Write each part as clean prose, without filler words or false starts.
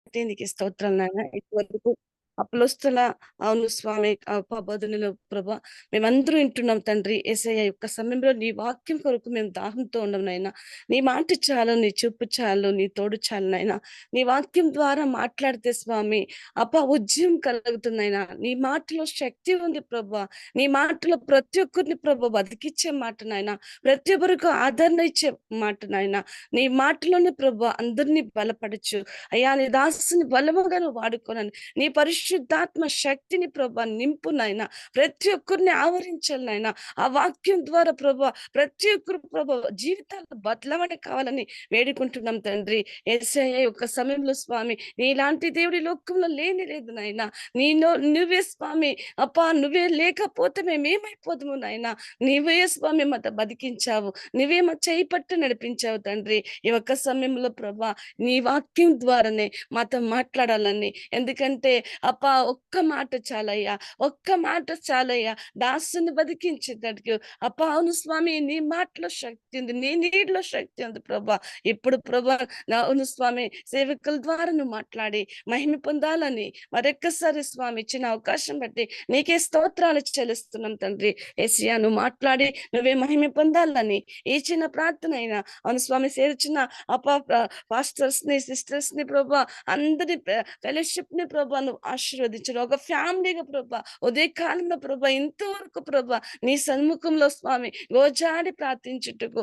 బట్టి నీకు స్తోత్రాలు నాయన. ఇటువరకు అప్పులొస్తుల అవును స్వామి బోధనలు ప్రభా మేమందరూ వింటున్నాం తండ్రి. యేసయ్య యొక్క సమయంలో నీ వాక్యం కొరకు మేము దాహంతో ఉన్నాం నాయన. నీ మాట చాలు, నీ చూపు చాలు, నీ తోడు చాలు నాయన. నీ వాక్యం ద్వారా మాట్లాడితే స్వామి ఉద్యమం కలుగుతుందయినా. నీ మాటలో శక్తి ఉంది ప్రభా. నీ మాటలో ప్రతి ఒక్కరిని ప్రభా బతికిచ్చే మాట నాయన. ప్రతి ఒక్కరికి ఆదరణ ఇచ్చే మాట నాయన. నీ మాటలోనే ప్రభా అందరినీ బలపడచ్చు. అయ్యా నీ దాసుని బలముగా నువ్వు వాడుకోనని నీ పరిశుద్ధాత్మ శక్తిని ప్రభా నింపు నాయన. ప్రతి ఒక్కరిని ఆవరించాలి నాయన. ఆ వాక్యం ద్వారా ప్రభా ప్రతి ఒక్కరు ప్రభా జీవితాలు బదలమని కావాలని వేడుకుంటున్నాం తండ్రి. యేసయ్య యొక్క సమయంలో స్వామి నీలాంటి దేవుడి లోకంలో లేని లేదు నాయన. నువ్వే స్వామి నువ్వే లేకపోతే మేమేమైపోదుము నాయన. నీవే స్వామి మాతో బతికించావు. నువ్వే మా చేయి పట్టు నడిపించావు తండ్రి. ఈ ఒక్క సమయంలో ప్రభా నీ వాక్యం ద్వారానే మాతో మాట్లాడాలని. ఎందుకంటే ఒక్క మాట చాలయ్యా, ఒక్క మాట చాలయ్యా దాసుని బతికించేటట్టుకు. అవును స్వామి నీ మాటలో శక్తి ఉంది, నీ నీటిలో శక్తి ఉంది ప్రభా. ఇప్పుడు ప్రభా అవును స్వామి సేవకుల ద్వారా నువ్వు మాట్లాడి మహిమ పొందాలని మరొక్కసారి స్వామి ఇచ్చిన అవకాశం బట్టి నీకే స్తోత్రాలు చెల్లిస్తున్నాం తండ్రి. యేసయ్యా నువ్వు మాట్లాడి నువ్వే మహిమ పొందాలని ఈ చిన్న ప్రార్థన అయినా అవును స్వామి సేవించిన పాస్టర్స్ ని సిస్టర్స్ ని ప్రభా అందరి ఫెలోషిప్ ని ప్రభా నువ్వు ఆశీర్వదించడం. ఒక ఫ్యామిలీగా ప్రభా ఉదయ కాలంలో ప్రభా ఇంతవరకు ప్రభా నీ సన్ముఖంలో స్వామి గోజాడి ప్రార్థించుటకు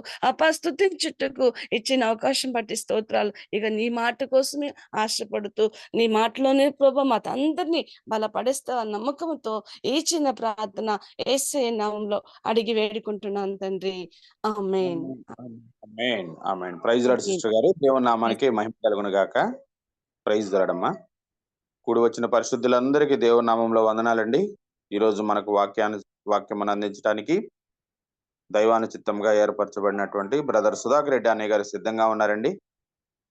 స్తుతించుటకు ఇచ్చిన అవకాశం బట్టి స్తోత్రాలు. ఇక నీ మాట కోసమే ఆశపడుతూ నీ మాటలోనే ప్రభా మాత అందరినీ బలపడేస్తా నమ్మకంతో ఈ చిన్న ప్రార్థన యేసయ్య నామములో అడిగి వేడుకుంటున్నాను తండ్రి. ఆమేన్. ఆమేన్. ఆమేన్. ప్రైజ్ లార్డ్ సిస్టర్ గారు. దేవుని నామానికి మహిమ కలుగును గాక. ప్రైజ్ లార్డ్ అమ్మా. కూడి వచ్చిన పరిశుద్ధులందరికీ దేవుని నామంలో వందనాలండి. ఈ రోజు మనకు వాక్యం అందించడానికి దైవానుచిత్తంగా ఏర్పరచబడినటువంటి బ్రదర్ సుధాకర్ రెడ్డి అన్నయ్య గారు సిద్ధంగా ఉన్నారండి.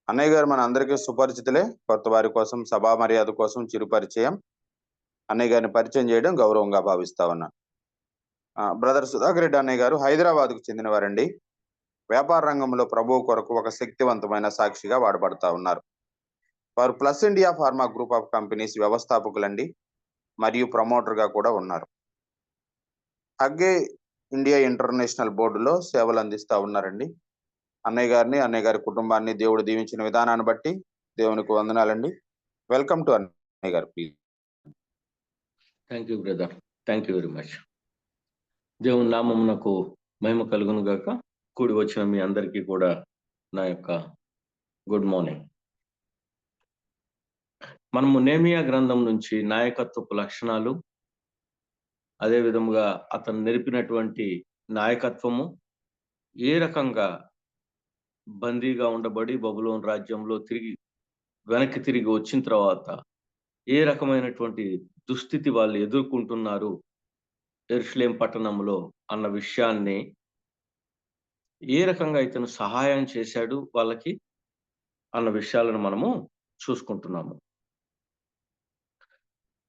అన్నయ్య గారు మన అందరికీ సుపరిచితులే. కొత్త వారి కోసం సభా మర్యాద కోసం చిరు పరిచయం. అన్నయ్య గారిని పరిచయం చేయడం గౌరవంగా భావిస్తా ఉన్నా. బ్రదర్ సుధాకర్ రెడ్డి అన్నయ్య గారు హైదరాబాద్కు చెందిన వారండి. వ్యాపార రంగంలో ప్రభువు కొరకు ఒక శక్తివంతమైన సాక్షిగా వాడబడతా ఉన్నారు. వారు plus India pharma group of companies వ్యవస్థాపకులండి మరియు ప్రమోటర్ గా కూడా ఉన్నారు. హగ్గే ఇండియా ఇంటర్నేషనల్ బోర్డులో సేవలు అందిస్తా ఉన్నారండి. అన్నయ్య గారిని అన్నయ్య గారి కుటుంబాన్ని దేవుడు దీవించిన విధానాన్ని బట్టి దేవునికి వందనాలండి. వెల్కమ్ టు అన్నయ్య గారు please. Thank you brother, thank you very much. దేవుని నామమునకు మహిమ కలుగును గాక. కూడి వచ్చిన మీ అందరికీ కూడా నా యొక్క గుడ్ మార్నింగ్. మనము నెహెమీయా గ్రంథం నుంచి నాయకత్వపు లక్షణాలు, అదే విధముగా అతను నేర్పినటువంటి నాయకత్వము, ఏ రకంగా బందీగా ఉండబడి బబులోను రాజ్యంలో వెనక్కి తిరిగి వచ్చిన తర్వాత ఏ రకమైనటువంటి దుస్థితి వాళ్ళు ఎదుర్కొంటున్నారు యెరూషలేం పట్టణంలో అన్న విషయాన్ని, ఏ రకంగా ఇతను సహాయం చేశాడు వాళ్ళకి అన్న విషయాలను మనము చూసుకుంటున్నాము.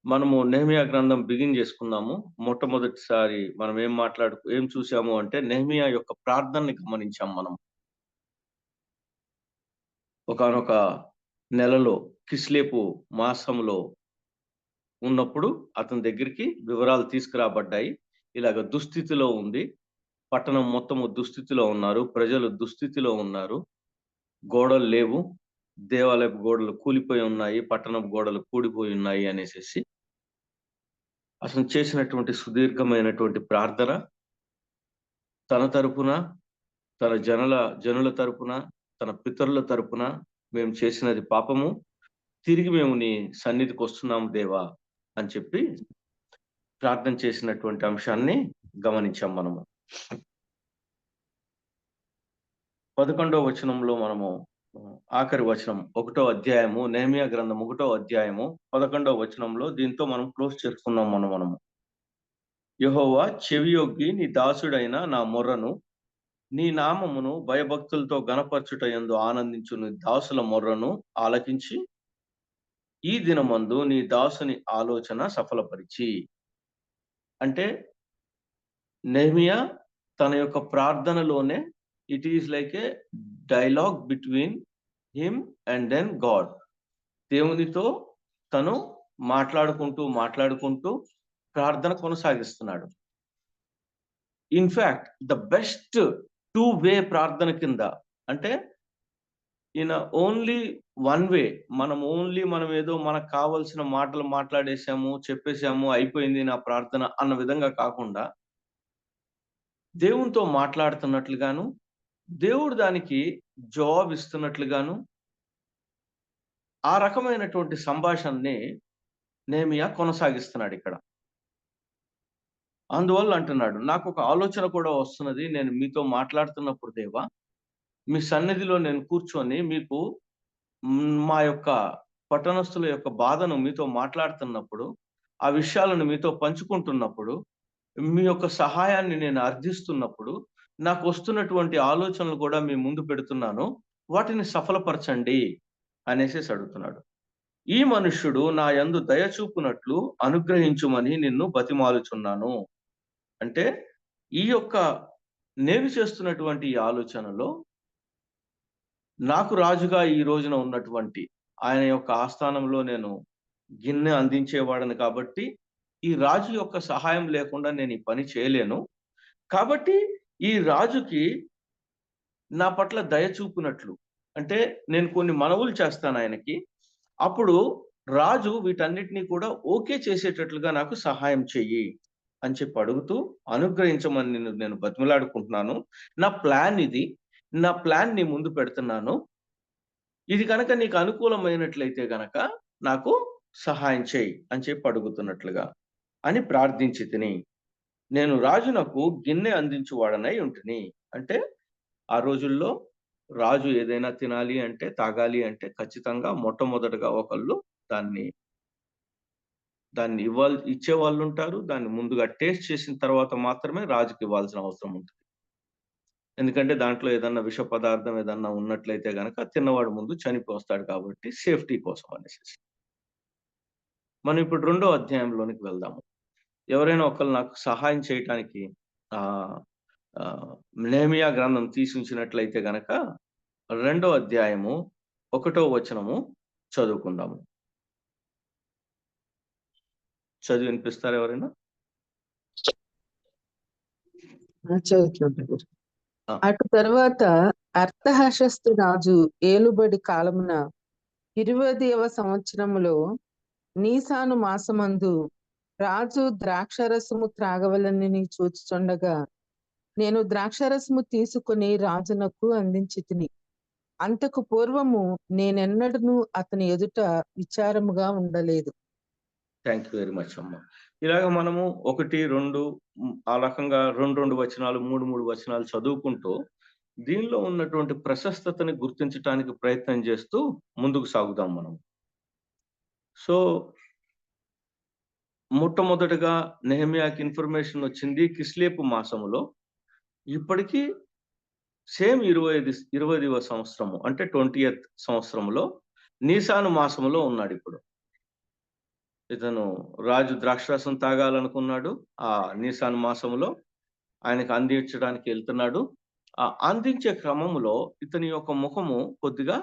మనము నెహెమీయా గ్రంథం బిగిన్ చేసుకున్నాము. మొట్టమొదటిసారి మనం ఏం చూసాము అంటే నెహెమీయా యొక్క ప్రార్థనని గమనించాం. మనం ఒకానొక నెలలో కిస్లేపు మాసంలో ఉన్నప్పుడు అతని దగ్గరికి వివరాలు తీసుకురాబడ్డాయి. ఇలాగ దుస్థితిలో ఉంది, పట్టణం మొత్తము దుస్థితిలో ఉన్నారు, ప్రజలు దుస్థితిలో ఉన్నారు, గోడలు లేవు, దేవాలయపు గోడలు కూలిపోయి ఉన్నాయి, పట్టణపు గోడలు కూడిపోయి ఉన్నాయి అనేసి అతను చేసినటువంటి సుదీర్ఘమైనటువంటి ప్రార్థన, తన తరపున, తన జనుల తరపున, తన పితరుల తరపున మేము చేసినది పాపము, తిరిగి మేము నీ సన్నిధికి వస్తున్నాము దేవా అని చెప్పి ప్రార్థన చేసినటువంటి అంశాన్ని గమనించాం. మనము 11వ వచనంలో మనము ఆఖరి వచనం 1వ అధ్యాయము నెహెమీయా గ్రంథం 1వ అధ్యాయము 11వ వచనంలో దీంతో మనం క్లోజ్ చేసుకున్నాం. మనము యెహోవా చెవియొగ్గి నీ దాసుడైన నా మొర్రను, నీ నామమును భయభక్తులతో గణపరచుట యందు ఆనందించు నీ దాసుల మొర్రను ఆలకించి ఈ దినమందు నీ దాసుని ఆలోచన సఫలపరిచి. అంటే నెహెమీయా తన యొక్క ప్రార్థనలోనే it is like a dialogue between him and then God. దేవునితో తను మాట్లాడుకుంటూ ప్రార్థన కొనసాగిస్తున్నాడు. ఇన్‌ఫాక్ట్ ద బెస్ట్ 2 వే ప్రార్థన కింద, అంటే ఇన్ ఓన్లీ 1 వే, మనం ఏదో మనకు కావాల్సిన మాటలు మాట్లాడేసాము, చెప్పేసాము, అయిపోయింది నా ప్రార్థన అన్న విధంగా కాకుండా, దేవునితో మాట్లాడుతున్నట్లుగాను, దేవుడు దానికి జవాబు ఇస్తున్నట్లుగాను, ఆ రకమైనటువంటి సంభాషణని నెహెమీయా కొనసాగిస్తున్నాడు ఇక్కడ. అందువల్ల అంటున్నాడు, నాకొక ఆలోచన కూడా వస్తున్నది. నేను మీతో మాట్లాడుతున్నప్పుడు దేవా, మీ సన్నిధిలో నేను కూర్చొని మీకు మా యొక్క పట్టణస్థుల యొక్క బాధను మీతో మాట్లాడుతున్నప్పుడు, ఆ విషయాలను మీతో పంచుకుంటున్నప్పుడు, మీ యొక్క సహాయాన్ని నేను అర్థిస్తున్నప్పుడు, నాకు వస్తున్నటువంటి ఆలోచనలు కూడా మీ ముందు పెడుతున్నాను. వాటిని సఫలపరచండి అనేసేసి అడుగుతున్నాడు. ఈ మనుష్యుడు నా యందు దయ చూపునట్లు అనుగ్రహించుమని నిన్ను బతిమాలుచున్నాను. అంటే ఈ యొక్క నేను చేస్తున్నటువంటి ఈ ఆలోచనలో నాకు రాజుగా ఈ రోజున ఉన్నటువంటి ఆయన యొక్క ఆస్థానంలో నేను గిన్నె అందించేవాడను కాబట్టి, ఈ రాజు యొక్క సహాయం లేకుండా నేను ఈ పని చేయలేను. కాబట్టి ఈ రాజుకి నా పట్ల దయ చూపునట్లు, అంటే నేను కొన్ని మనవులు చేస్తాను ఆయనకి. అప్పుడు రాజు వీటన్నిటిని కూడా ఓకే చేసేటట్లుగా నాకు సహాయం చెయ్యి అని చెప్పి అడుగుతూ, అనుగ్రహించమని నేను బతిమలాడుకుంటున్నాను. నా ప్లాన్ ఇది. నా ప్లాన్ నీ ముందు పెడుతున్నాను. ఇది గనక నీకు అనుకూలమైనట్లయితే గనక నాకు సహాయం చేయి అని చెప్పి అడుగుతున్నట్లుగా అని ప్రార్థించి తిని, నేను రాజునకు గిన్నె అందించువాడనై ఉంటిని. అంటే ఆ రోజుల్లో రాజు ఏదైనా తినాలి అంటే, తాగాలి అంటే ఖచ్చితంగా మొట్టమొదటగా ఒకళ్ళు దాన్ని ఇచ్చేవాళ్ళు ఉంటారు. దాన్ని ముందుగా టేస్ట్ చేసిన తర్వాత మాత్రమే రాజుకి ఇవ్వాల్సిన అవసరం ఉంటుంది. ఎందుకంటే దాంట్లో ఏదన్నా విష పదార్థం ఏదన్నా ఉన్నట్లయితే గనక తిన్నవాడు ముందు చనిపోస్తాడు కాబట్టి సేఫ్టీ కోసం అనేసి. మనం ఇప్పుడు 2వ అధ్యాయంలోనికి వెళ్దాము. ఎవరైనా ఒకళ్ళు నాకు సహాయం చేయటానికి నెహెమీయా గ్రంథం తీసి ఉంచినట్లయితే గనక 2వ అధ్యాయము 1వ వచనము చదువుకుందాము. చదివి వినిపిస్తారా ఎవరైనా? చదువుతున్నాడు. అటు తర్వాత అర్థహర్షస్తు రాజు ఏలుబడి కాలమున 20వ సంవత్సరములో నీసాను మాసమందు రాజు ద్రాక్షరసము త్రాగవలనని చూచుచుండగా, నేను ద్రాక్షరసము తీసుకుని రాజునకు అందించితిని. అంతకు పూర్వము నేనెన్నడూ అతని ఎదుట విచారముగా ఉండలేదు. థ్యాంక్ యూ వెరీ మచ్ అమ్మ. ఇలాగ మనము 1, 2 ఆ రకంగా 2 వచనాలు, 3 వచనాలు చదువుకుంటూ దీనిలో ఉన్నటువంటి ప్రశస్తతని గుర్తించటానికి ప్రయత్నం చేస్తూ ముందుకు సాగుదాం మనం. సో మొట్టమొదటగా నెహెమీయాకి ఇన్ఫర్మేషన్ వచ్చింది కిస్లేపు మాసములో. ఇప్పటికీ సేమ్ 20వ సంవత్సరము, అంటే 20th సంవత్సరంలో నీసాను మాసములో ఉన్నాడు ఇప్పుడు. ఇతను రాజు ద్రాక్షరసం తాగాలనుకున్నాడు. ఆ నీసాను మాసములో ఆయనకు అందించడానికి వెళ్తున్నాడు. ఆ అందించే క్రమంలో ఇతని యొక్క ముఖము కొద్దిగా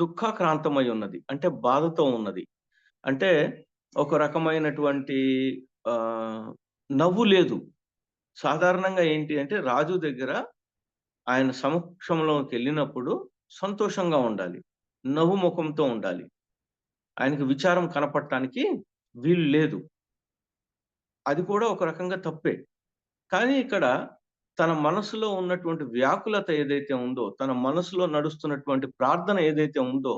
దుఃఖాక్రాంతమై ఉన్నది, అంటే బాధతో ఉన్నది. అంటే ఒక రకమైనటువంటి నవ్వు లేదు. సాధారణంగా ఏంటి అంటే రాజు దగ్గర ఆయన సమక్షంలోకి వెళ్ళినప్పుడు సంతోషంగా ఉండాలి, నవ్వు ముఖంతో ఉండాలి. ఆయనకు విచారం కనపడటానికి వీలు లేదు. అది కూడా ఒక రకంగా తప్పే. కానీ ఇక్కడ తన మనసులో ఉన్నటువంటి వ్యాకులత ఏదైతే ఉందో, తన మనసులో నడుస్తున్నటువంటి ప్రార్థన ఏదైతే ఉందో,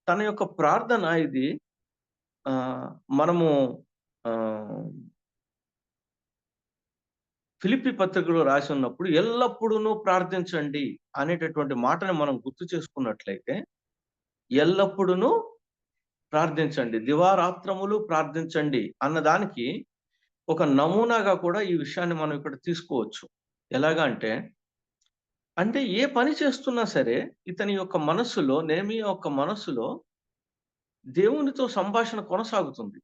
తన యొక్క ప్రార్థన ఇది మనము ఫిలిప్పీ పత్రికలో రాసి ఉన్నప్పుడు ఎల్లప్పుడూ ప్రార్థించండి అనేటటువంటి మాటని మనం గుర్తు చేసుకున్నట్లయితే, ఎల్లప్పుడూ ప్రార్థించండి, దివారాత్రములు ప్రార్థించండి అన్నదానికి ఒక నమూనాగా కూడా ఈ విషయాన్ని మనం ఇక్కడ తీసుకోవచ్చు. ఎలాగా అంటే ఏ పని చేస్తున్నా సరే ఇతని యొక్క మనస్సులో, నెహెమీయా యొక్క మనస్సులో దేవునితో సంభాషణ కొనసాగుతుంది.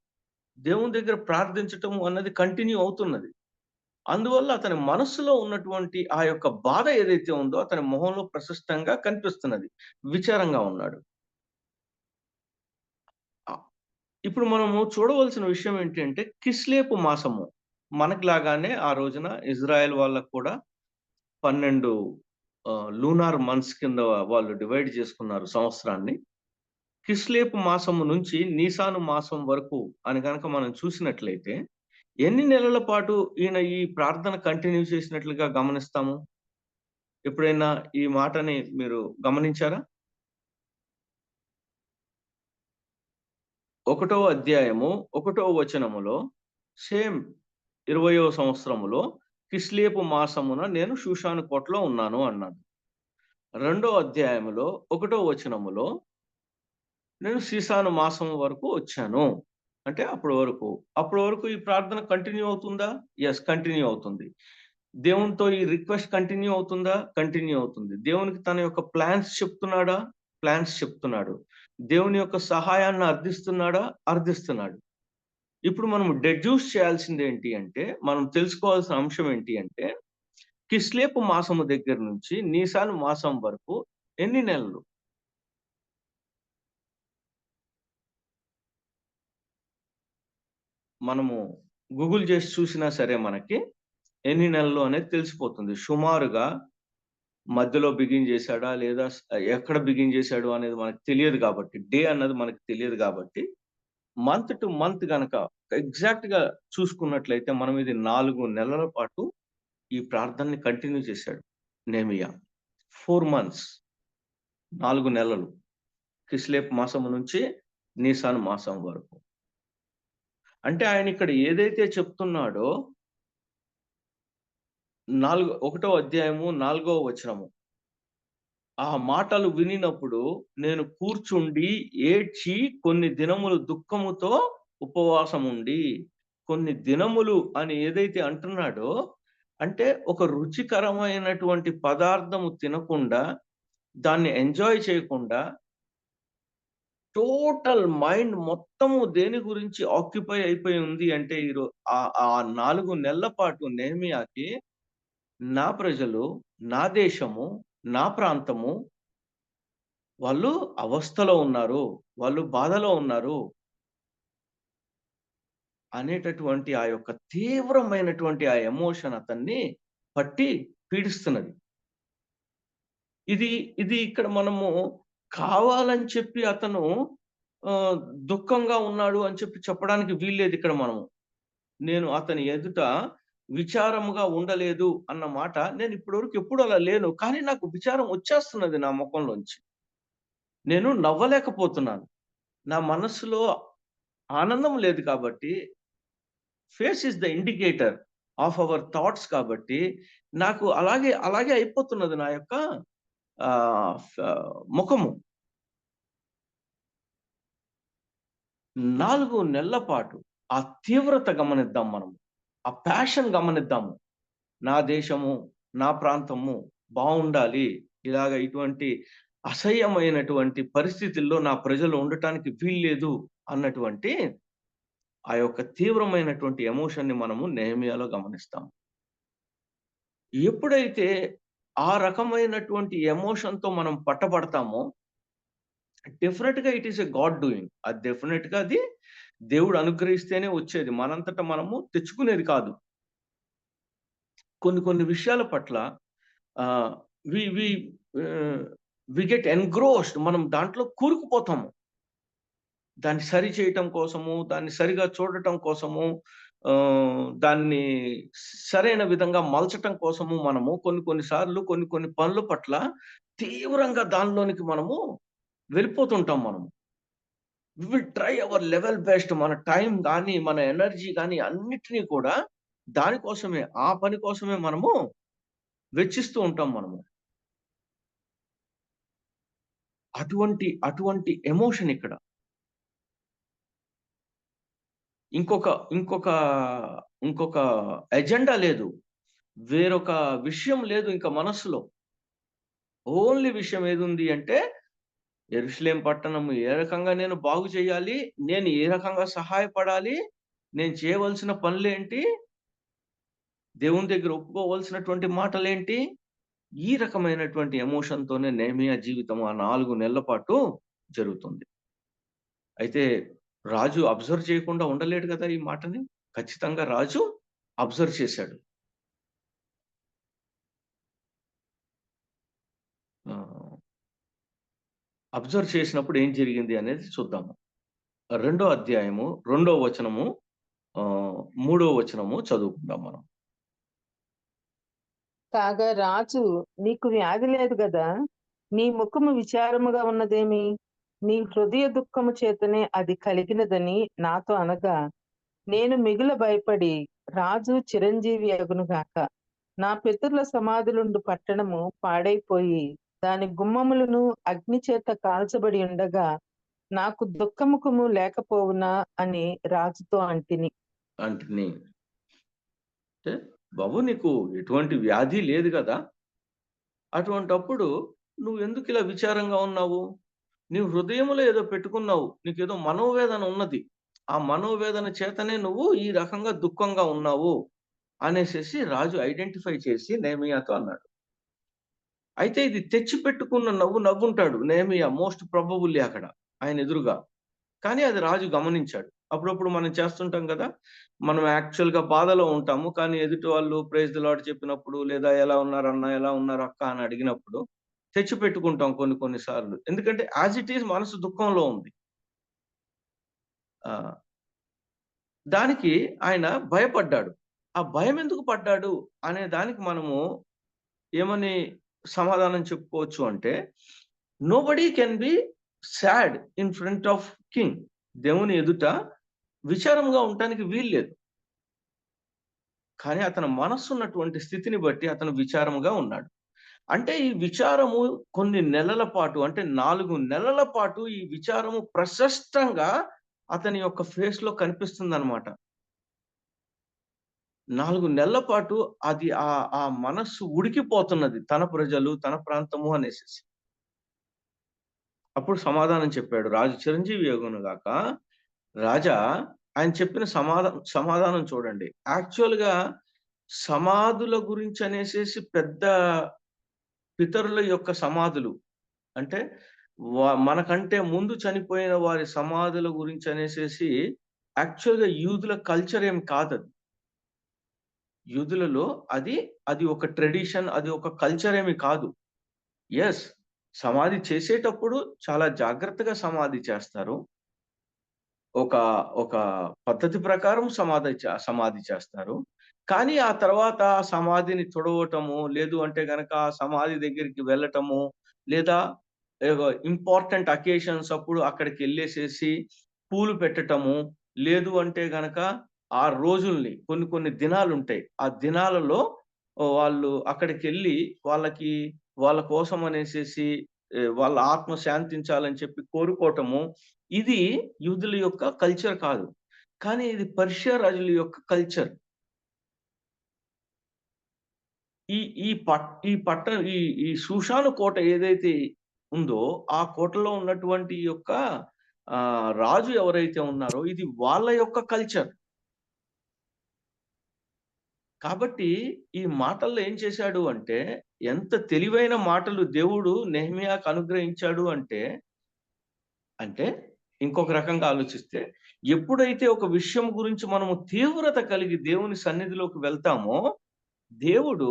దేవుని దగ్గర ప్రార్థించటం అన్నది కంటిన్యూ అవుతున్నది. అందువల్ల అతని మనస్సులో ఉన్నటువంటి ఆ యొక్క బాధ ఏదైతే ఉందో అతని మొహంలో ప్రశస్తంగా కనిపిస్తున్నది. విచారంగా ఉన్నాడు. ఇప్పుడు మనము చూడవలసిన విషయం ఏంటంటే కిస్లేపు మాసము మనకిలాగానే ఆ రోజున ఇజ్రాయెల్ వాళ్ళకు కూడా 12 లూనార్ మంత్స్ కింద వాళ్ళు డివైడ్ చేసుకున్నారు సంవత్సరాన్ని. కిస్లేపు మాసము నుంచి నీసాను మాసం వరకు అని గనక మనం చూసినట్లయితే ఎన్ని నెలల పాటు ఈయన ఈ ప్రార్థన కంటిన్యూ చేసినట్లుగా గమనిస్తాము? ఎప్పుడైనా ఈ మాటని మీరు గమనించారా? 1వ అధ్యాయము 1వ వచనములో సేమ్ 20వ సంవత్సరములో కిస్లేపు మాసమున నేను షూషాను కోటలో ఉన్నాను అన్నాడు. 2వ అధ్యాయములో 1వ వచనములో నేను సీసాను మాసం వరకు వచ్చాను. అంటే అప్పటి వరకు ఈ ప్రార్థన కంటిన్యూ అవుతుందా? యెస్, కంటిన్యూ అవుతుంది. దేవునితో ఈ రిక్వెస్ట్ కంటిన్యూ అవుతుందా? కంటిన్యూ అవుతుంది. దేవునికి తన యొక్క ప్లాన్స్ చెప్తున్నాడా? ప్లాన్స్ చెప్తున్నాడు. దేవుని యొక్క సహాయాన్ని అర్థిస్తున్నాడా? అర్థిస్తున్నాడు. ఇప్పుడు మనం డెడ్యూస్ చేయాల్సింది ఏంటి అంటే, మనం తెలుసుకోవాల్సిన అంశం ఏంటి అంటే, కిస్లేపు మాసము దగ్గర నుంచి నీసాను మాసం వరకు ఎన్ని నెలలు? మనము గూగుల్ చేసి చూసినా సరే మనకి ఎన్ని నెలలు అనేది తెలిసిపోతుంది. సుమారుగా మధ్యలో బిగిన్ చేశాడా? లేదా ఎక్కడ బిగిన్ చేశాడు అనేది మనకు తెలియదు కాబట్టి, డే అన్నది మనకు తెలియదు కాబట్టి, మంత్ టు మంత్ గనక ఎగ్జాక్ట్‌గా చూసుకున్నట్లయితే మనం ఇది 4 నెలల పాటు ఈ ప్రార్థనని కంటిన్యూ చేశాడు నెహెమియా. 4 మంత్స్, 4 నెలలు. కిస్లేపు మాసం నుంచి నీసాను మాసం వరకు. అంటే ఆయన ఇక్కడ ఏదైతే చెప్తున్నాడో 1వ అధ్యాయము 4వ వచనము. ఆ మాటలు వినినప్పుడు నేను కూర్చుండి ఏడ్చి కొన్ని దినములు దుఃఖముతో ఉపవాసముండి. కొన్ని దినములు అని ఏదైతే అంటున్నాడో, అంటే ఒక రుచికరమైనటువంటి పదార్థము తినకుండా, దాన్ని ఎంజాయ్ చేయకుండా, టోటల్ మైండ్ మొత్తము దేని గురించి ఆక్యుపై అయిపోయి ఉంది అంటే ఆ 4 నెలల పాటు నెహెమియాకి నా ప్రజలు, నా దేశము, నా ప్రాంతము వాళ్ళు అవస్థలో ఉన్నారు, వాళ్ళు బాధలో ఉన్నారు అనేటటువంటి ఆ యొక్క తీవ్రమైనటువంటి ఆ ఎమోషన్ అతన్ని పట్టి పీడిస్తున్నది. ఇది ఇక్కడ మనము కావాలని చెప్పి అతను దుఃఖంగా ఉన్నాడు అని చెప్పి చెప్పడానికి వీల్లేదు ఇక్కడ మనము. నేను అతని ఎదుట విచారముగా ఉండలేదు అన్న మాట నేను ఇప్పటివరకు ఎప్పుడు అలా లేను. కానీ నాకు విచారం వచ్చేస్తున్నది నా ముఖంలోంచి. నేను నవ్వలేకపోతున్నాను. నా మనస్సులో ఆనందం లేదు కాబట్టి, face is the indicator of our thoughts కాబట్టి, నాకు అలాగే అయిపోతున్నది నా యొక్క ముఖము. 4 నెలల పాటు ఆ తీవ్రత గమనిద్దాం మనము. ఆ ప్యాషన్ గమనిద్దాము. నా దేశము, నా ప్రాంతము బావుండాలి. ఇటువంటి అసహ్యమైనటువంటి పరిస్థితుల్లో నా ప్రజలు ఉండటానికి వీల్లేదు అన్నటువంటి ఆ యొక్క తీవ్రమైనటువంటి ఎమోషన్‌ని మనము నెహెమియాలో గమనిస్తాం. ఎప్పుడైతే ఆ రకమైనటువంటి ఎమోషన్‌తో మనం పట్టబడతామో, డెఫినిట్‌గా it is a God doing. అది డెఫినిట్‌గా అది దేవుడు అనుగ్రహిస్తేనే వచ్చేది. మనంతట మనము తెచ్చుకునేది కాదు. కొన్ని విషయాల పట్ల ఆహ్, వి వి వి గెట్ ఎన్‌గ్రోస్డ్. మనం దాంట్లో కూరుకుపోతాము. దాన్ని సరి చేయటం కోసము, దాన్ని సరిగా చూడటం కోసము, దాన్ని సరైన విధంగా మలచటం కోసము మనము కొన్ని సార్లు కొన్ని పనుల పట్ల తీవ్రంగా దానిలోనికి మనము వెళ్ళిపోతుంటాం మనము. We will try our level best. మన టైం గాని, మన ఎనర్జీ గాని అన్నిటిని కూడా దానికోసమే, ఆ పని కోసమే మనము వెచ్చిస్తూ ఉంటాం మనము. అటువంటి ఎమోషన్ ఇక్కడ. ఇంకొక ఎజెండా లేదు. వేరొక విషయం లేదు ఇంక మనస్సులో. ఓన్లీ విషయం ఏదుంది అంటే, యెరూషలేము పట్టణం ఏ రకంగా నేను బాగు చేయాలి? నేను ఏ రకంగా సహాయపడాలి? నేను చేయవలసిన పనులేంటి? దేవుని దగ్గర ఒప్పుకోవాల్సినటువంటి మాటలేంటి? ఈ రకమైనటువంటి ఎమోషన్‌తోనే నెహెమియా జీవితం ఆ 4 నెలల పాటు జరుగుతుంది. అయితే రాజు అబ్జర్వ్ చేయకుండా ఉండలేడు కదా ఈ మాటని. ఖచ్చితంగా రాజు అబ్జర్వ్ చేశాడు. అబ్జర్వ్ చేసినప్పుడు ఏం జరిగింది అనేది చూద్దాము. 2వ అధ్యాయము 2వ వచనము 3వ వచనము చదువుకుందాం మనం. కాగా రాజు, నీకు వ్యాధి లేదు గదా, నీ ముఖము విచారముగా ఉన్నదేమి? నీ హృదయ దుఃఖము చేతనే అది కలిగినదని నాతో అనగా, నేను మిగుల భయపడి, రాజు చిరంజీవి అగునుగాక, నా పితరుల సమాధులుండు పట్టణము పాడైపోయి దాని గుమ్మములను అగ్ని చేత కాల్చబడి ఉండగా నాకు దుఃఖముఖము లేకపోవునా అని రాజుతో అంటిని. అంటే బాబు, నీకు ఎటువంటి వ్యాధి లేదు కదా, అటువంటప్పుడు నువ్వు ఎందుకు ఇలా విచారంగా ఉన్నావు? నీ హృదయంలో ఏదో పెట్టుకున్నావు, నీకేదో మనోవేదన ఉన్నది, ఆ మనోవేదన చేతనే నువ్వు ఈ రకంగా దుఃఖంగా ఉన్నావు అనేసి రాజు ఐడెంటిఫై చేసి నెహెమీయాతో అన్నాడు. అయితే ఇది తెచ్చి పెట్టుకున్న నవ్వుంటాడు నెహెమీయా, మోస్ట్ ప్రాబబుల్లీ అక్కడ ఆయన ఎదురుగా. కానీ అది రాజు గమనించాడు. అప్పుడప్పుడు మనం చేస్తుంటాం కదా, మనం యాక్చువల్‌గా బాధలో ఉంటాము. కానీ ఎదుటి వాళ్ళు ప్రైజ్ ది లార్డ్ చెప్పినప్పుడు, లేదా ఎలా ఉన్నారు అన్న, ఎలా ఉన్నారు అక్క అని అడిగినప్పుడు తెచ్చిపెట్టుకుంటాం కొన్ని సార్లు. ఎందుకంటే యాజ్ ఇట్ ఈజ్ మనసు దుఃఖంలో ఉంది. దానికి ఆయన భయపడ్డాడు. ఆ భయం ఎందుకు పడ్డాడు అనే దానికి మనము ఏమని సమాధానం చెప్పుకోవచ్చు అంటే, nobody can be sad in front of king. దేవుని ఎదుట విచారంగా ఉండటానికి వీల్లేదు. కానీ అతని మనస్సు ఉన్నటువంటి స్థితిని బట్టి అతను విచారముగా ఉన్నాడు. అంటే ఈ విచారము కొన్ని నెలల పాటు, అంటే 4 నెలల పాటు ఈ విచారము ప్రశస్తంగా అతని యొక్క ఫేస్ లో కనిపిస్తుందన్నమాట. 4 నెలల పాటు అది ఆ మనస్సు ఉడికిపోతున్నది, తన ప్రజలు, తన ప్రాంతము అనేసి. అప్పుడు సమాధానం చెప్పాడు రాజు, చిరంజీవి యోగును గాక రాజా. ఆయన చెప్పిన సమాధానం చూడండి. యాక్చువల్‌గా సమాధుల గురించి అనేసేసి పెద్ద పితరుల యొక్క సమాధులు, అంటే మనకంటే ముందు చనిపోయిన వారి సమాధుల గురించి అనేసేసి యాక్చువల్‌గా యూదుల కల్చర్ ఏం కాదది. యూదులలో అది ఒక ట్రెడిషన్, అది ఒక కల్చర్ ఏమి కాదు. యెస్, సమాధి చేసేటప్పుడు చాలా జాగ్రత్తగా సమాధి చేస్తారు. ఒక పద్ధతి ప్రకారం సమాధి చేస్తారు. కానీ ఆ తర్వాత ఆ సమాధిని తుడవటము, లేదు అంటే గనక ఆ సమాధి దగ్గరికి వెళ్ళటము, లేదా ఇంపార్టెంట్ అకేషన్స్ అప్పుడు అక్కడికెళ్ళేసేసి పూలు పెట్టటము, లేదు అంటే గనక ఆ రోజుల్ని కొన్ని దినాలుంటాయి. ఆ దినాలలో వాళ్ళు అక్కడికెళ్ళి వాళ్ళ కోసం అనేసేసి వాళ్ళ ఆత్మ శాంతించాలని చెప్పి కోరుకోవటము, ఇది యూదుల యొక్క కల్చర్ కాదు. కానీ ఇది పర్షియా రాజుల యొక్క కల్చర్. ఈ షూషాను కోట ఏదైతే ఉందో, ఆ కోటలో ఉన్నటువంటి యొక్క రాజు ఎవరైతే ఉన్నారో, ఇది వాళ్ళ యొక్క కల్చర్. కాబట్టి ఈ మాటల్లో ఏం చేశాడు అంటే, ఎంత తెలివైన మాటలు దేవుడు నెహెమీయాకు అనుగ్రహించాడు అంటే ఇంకొక రకంగా ఆలోచిస్తే, ఎప్పుడైతే ఒక విషయం గురించి మనము తీవ్రత కలిగి దేవుని సన్నిధిలోకి వెళ్తామో, దేవుడు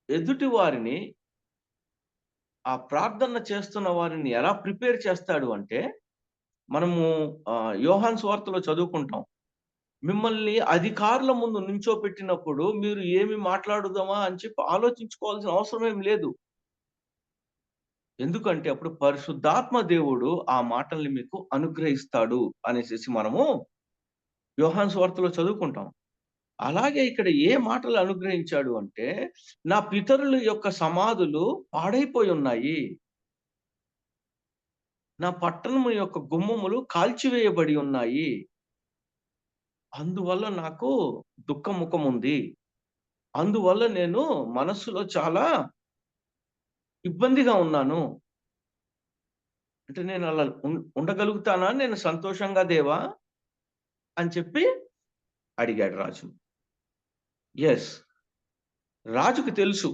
ఎదుటి వారిని, ఆ ప్రార్థన చేస్తున్న వారిని ఎలా ప్రిపేర్ చేస్తాడు అంటే, మనము యోహాను సువార్తలో చదువుకుంటాం. మిమ్మల్ని అధికారుల ముందు నించోపెట్టినప్పుడు మీరు ఏమి మాట్లాడుదామా అని చెప్పి ఆలోచించుకోవాల్సిన అవసరం ఏమి లేదు. ఎందుకంటే అప్పుడు పరిశుద్ధాత్మ దేవుడు ఆ మాటల్ని మీకు అనుగ్రహిస్తాడు అనేసి మనము యోహాను సువార్తలో చదువుకుంటాం. అలాగే ఇక్కడ ఏ మాటలు అనుగ్రహించాడు అంటే, నా పితరుల యొక్క సమాధులు పాడైపోయి ఉన్నాయి, నా పట్టణము యొక్క గుమ్మములు కాల్చివేయబడి ఉన్నాయి, అందువల్ల నాకు దుఃఖముఖం ఉంది, అందువల్ల నేను మనస్సులో చాలా ఇబ్బందిగా ఉన్నాను. అంటే నేను అలా ఉండగలుగుతానా నేను సంతోషంగా దేవా అని చెప్పి అడిగాడు రాజు. ఎస్, రాజుకి తెలుసు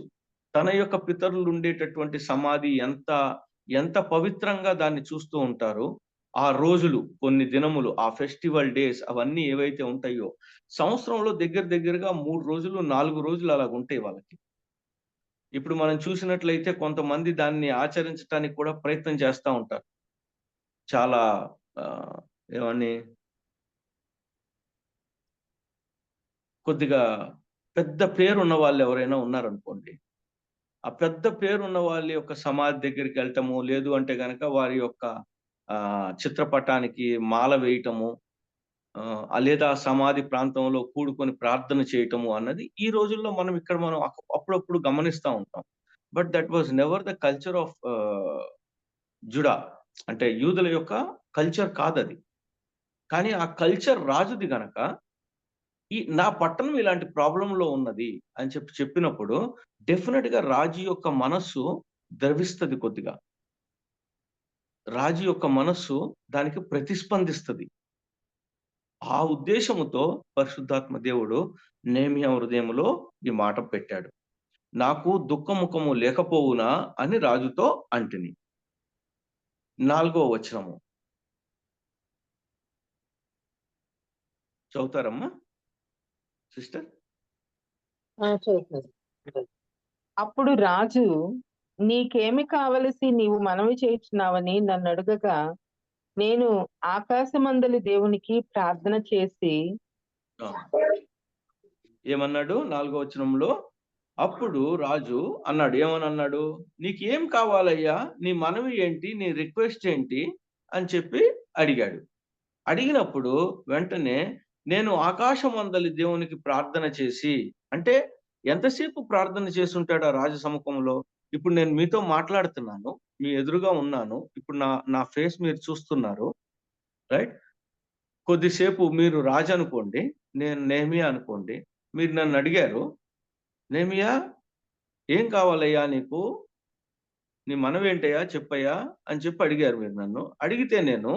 తన యొక్క పితరులు ఉండేటటువంటి సమాధి ఎంత పవిత్రంగా దాన్ని చూస్తూ ఉంటారు. ఆ రోజులు, కొన్ని దినములు, ఆ ఫెస్టివల్ డేస్ అవన్నీ ఏవైతే ఉంటాయో, సంవత్సరంలో దగ్గరగా 3 రోజులు, 4 రోజులు అలాగుంటాయి వాళ్ళకి. ఇప్పుడు మనం చూసినట్లయితే కొంతమంది దాన్ని ఆచరించటానికి కూడా ప్రయత్నం చేస్తా ఉంటారు. చాలా ఏమని కొద్దిగా పెద్ద పేరున్న వాళ్ళు ఎవరైనా ఉన్నారనుకోండి. ఆ పెద్ద పేరున్న వాళ్ళ యొక్క సమాధి దగ్గరికెళ్ళటము, లేదు అంటే గనక వారి యొక్క చిత్రపటానికి మాల వేయటము, లేదా సమాధి ప్రాంతంలో కూడుకొని ప్రార్థన చేయటము అన్నది ఈ రోజుల్లో మనం అప్పుడప్పుడు గమనిస్తా ఉంటాం. But that was never the culture of Judah. అంటే యూదుల యొక్క కల్చర్ కాదది. కానీ ఆ కల్చర్ రాజుది గనక, నా పట్టణం ఇలాంటి ప్రాబ్లమ్‌లో ఉన్నది అని చెప్పినప్పుడు డెఫినిట్‌గా రాజు యొక్క మనస్సు ద్రవిస్తది కొద్దిగా. రాజు యొక్క మనస్సు దానికి ప్రతిస్పందిస్తది. ఆ ఉద్దేశముతో పరిశుద్ధాత్మ దేవుడు నెహెమ్యా హృదయములో ఈ మాట పెట్టాడు. నాకు దుఃఖముఖము లేకపోవునా అని రాజుతో అంటిని. 4వ వచనము చదువుతారమ్మా సిస్టర్? అప్పుడు రాజు, నీకేమి కావలసి నీవు మనవి చేయుచున్నావని నన్ను అడుగగా, నేను ఆకాశమందలి దేవునికి ప్రార్థన చేసి ఏమన్నాడు 4వ వచనంలో? అప్పుడు రాజు అన్నాడు, ఏమని అన్నాడు? నీకేం కావాలయ్యా, నీ మనవి ఏంటి, నీ రిక్వెస్ట్ ఏంటి అని చెప్పి అడిగాడు. అడిగినప్పుడు వెంటనే నేను ఆకాశమందలి దేవునికి ప్రార్థన చేసి, అంటే ఎంతసేపు ప్రార్థన చేసుంటాడు ఆ రాజు సముఖంలో? ఇప్పుడు నేను మీతో మాట్లాడుతున్నాను, మీ ఎదురుగా ఉన్నాను, ఇప్పుడు నా ఫేస్ మీరు చూస్తున్నారు, రైట్? కొద్దిసేపు మీరు రాజు అనుకోండి, నేను నెహెమ్యా అనుకోండి. మీరు నన్ను అడిగారు, నెహెమ్యా ఏం కావాలయ్యా నీకు, నీ మనవేంటయ్యా చెప్పయ్యా అని చెప్పి అడిగారు మీరు నన్ను. అడిగితే నేను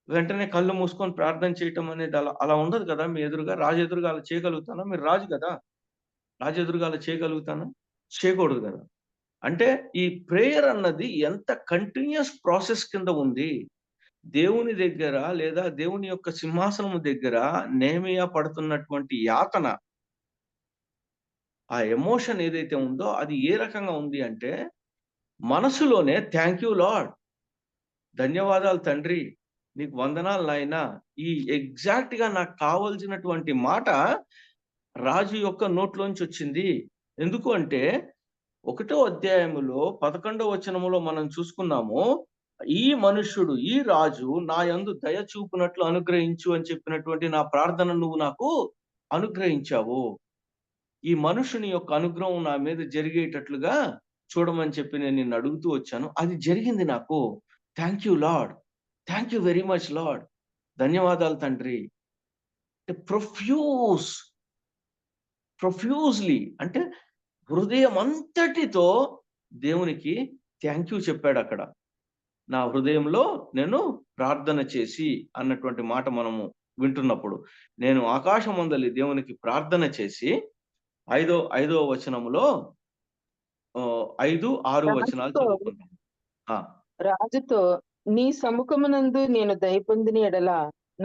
వెంటనే కళ్ళు మూసుకొని ప్రార్థన చేయటం అనేది అలా ఉండదు కదా. మీ ఎదురుగా రాజు ఎదురుగా అలా చేయగలుగుతానా? మీరు రాజు కదా. రాజు ఎదురుగా అలా చేయగలుగుతానా? చేయకూడదు కదా. అంటే ఈ ప్రేయర్ అన్నది ఎంత కంటిన్యూస్ ప్రాసెస్ కింద ఉంది. దేవుని దగ్గర లేదా దేవుని యొక్క సింహాసనం దగ్గర నెహెమ్యా పడుతున్నటువంటి యాతన, ఆ ఎమోషన్ ఏదైతే ఉందో అది ఏ రకంగా ఉంది అంటే, మనసులోనే థ్యాంక్ యూ లార్డ్, ధన్యవాదాలు తండ్రి, నీకు వందనాలు నాయనా, ఈ ఎగ్జాక్ట్‌గా నాకు కావాల్సినటువంటి మాట రాజు యొక్క నోట్లోంచి వచ్చింది. ఎందుకు అంటే 1వ అధ్యాయములో 11వ వచనములో మనం చూసుకున్నాము. ఈ మనుష్యుడు, ఈ రాజు నా యందు దయ చూపునట్లు అనుగ్రహించు అని చెప్పినటువంటి నా ప్రార్థన నువ్వు నాకు అనుగ్రహించావు. ఈ మనుషుని యొక్క అనుగ్రహం నా మీద జరిగేటట్లుగా చూడమని చెప్పి నేను నిన్ను అడుగుతూ వచ్చాను. అది జరిగింది నాకు. Thank you lord. Thank you very much lord. ధన్యవాదాలు తండ్రి. ప్రొఫ్యూజ్లీ అంటే హృదయం అంతటితో దేవునికి థ్యాంక్ యూ చెప్పాడు అక్కడ. నా హృదయంలో నేను ప్రార్థన చేసి అన్నటువంటి మాట మనము వింటున్నప్పుడు, నేను ఆకాశమందలి దేవునికి ప్రార్థన చేసి 5వ వచనములో 5, 6 వచనాలు చదువుకుందాం. రాజుతో, నీ సముఖమునందు నేను దయ పొందిన ఎడల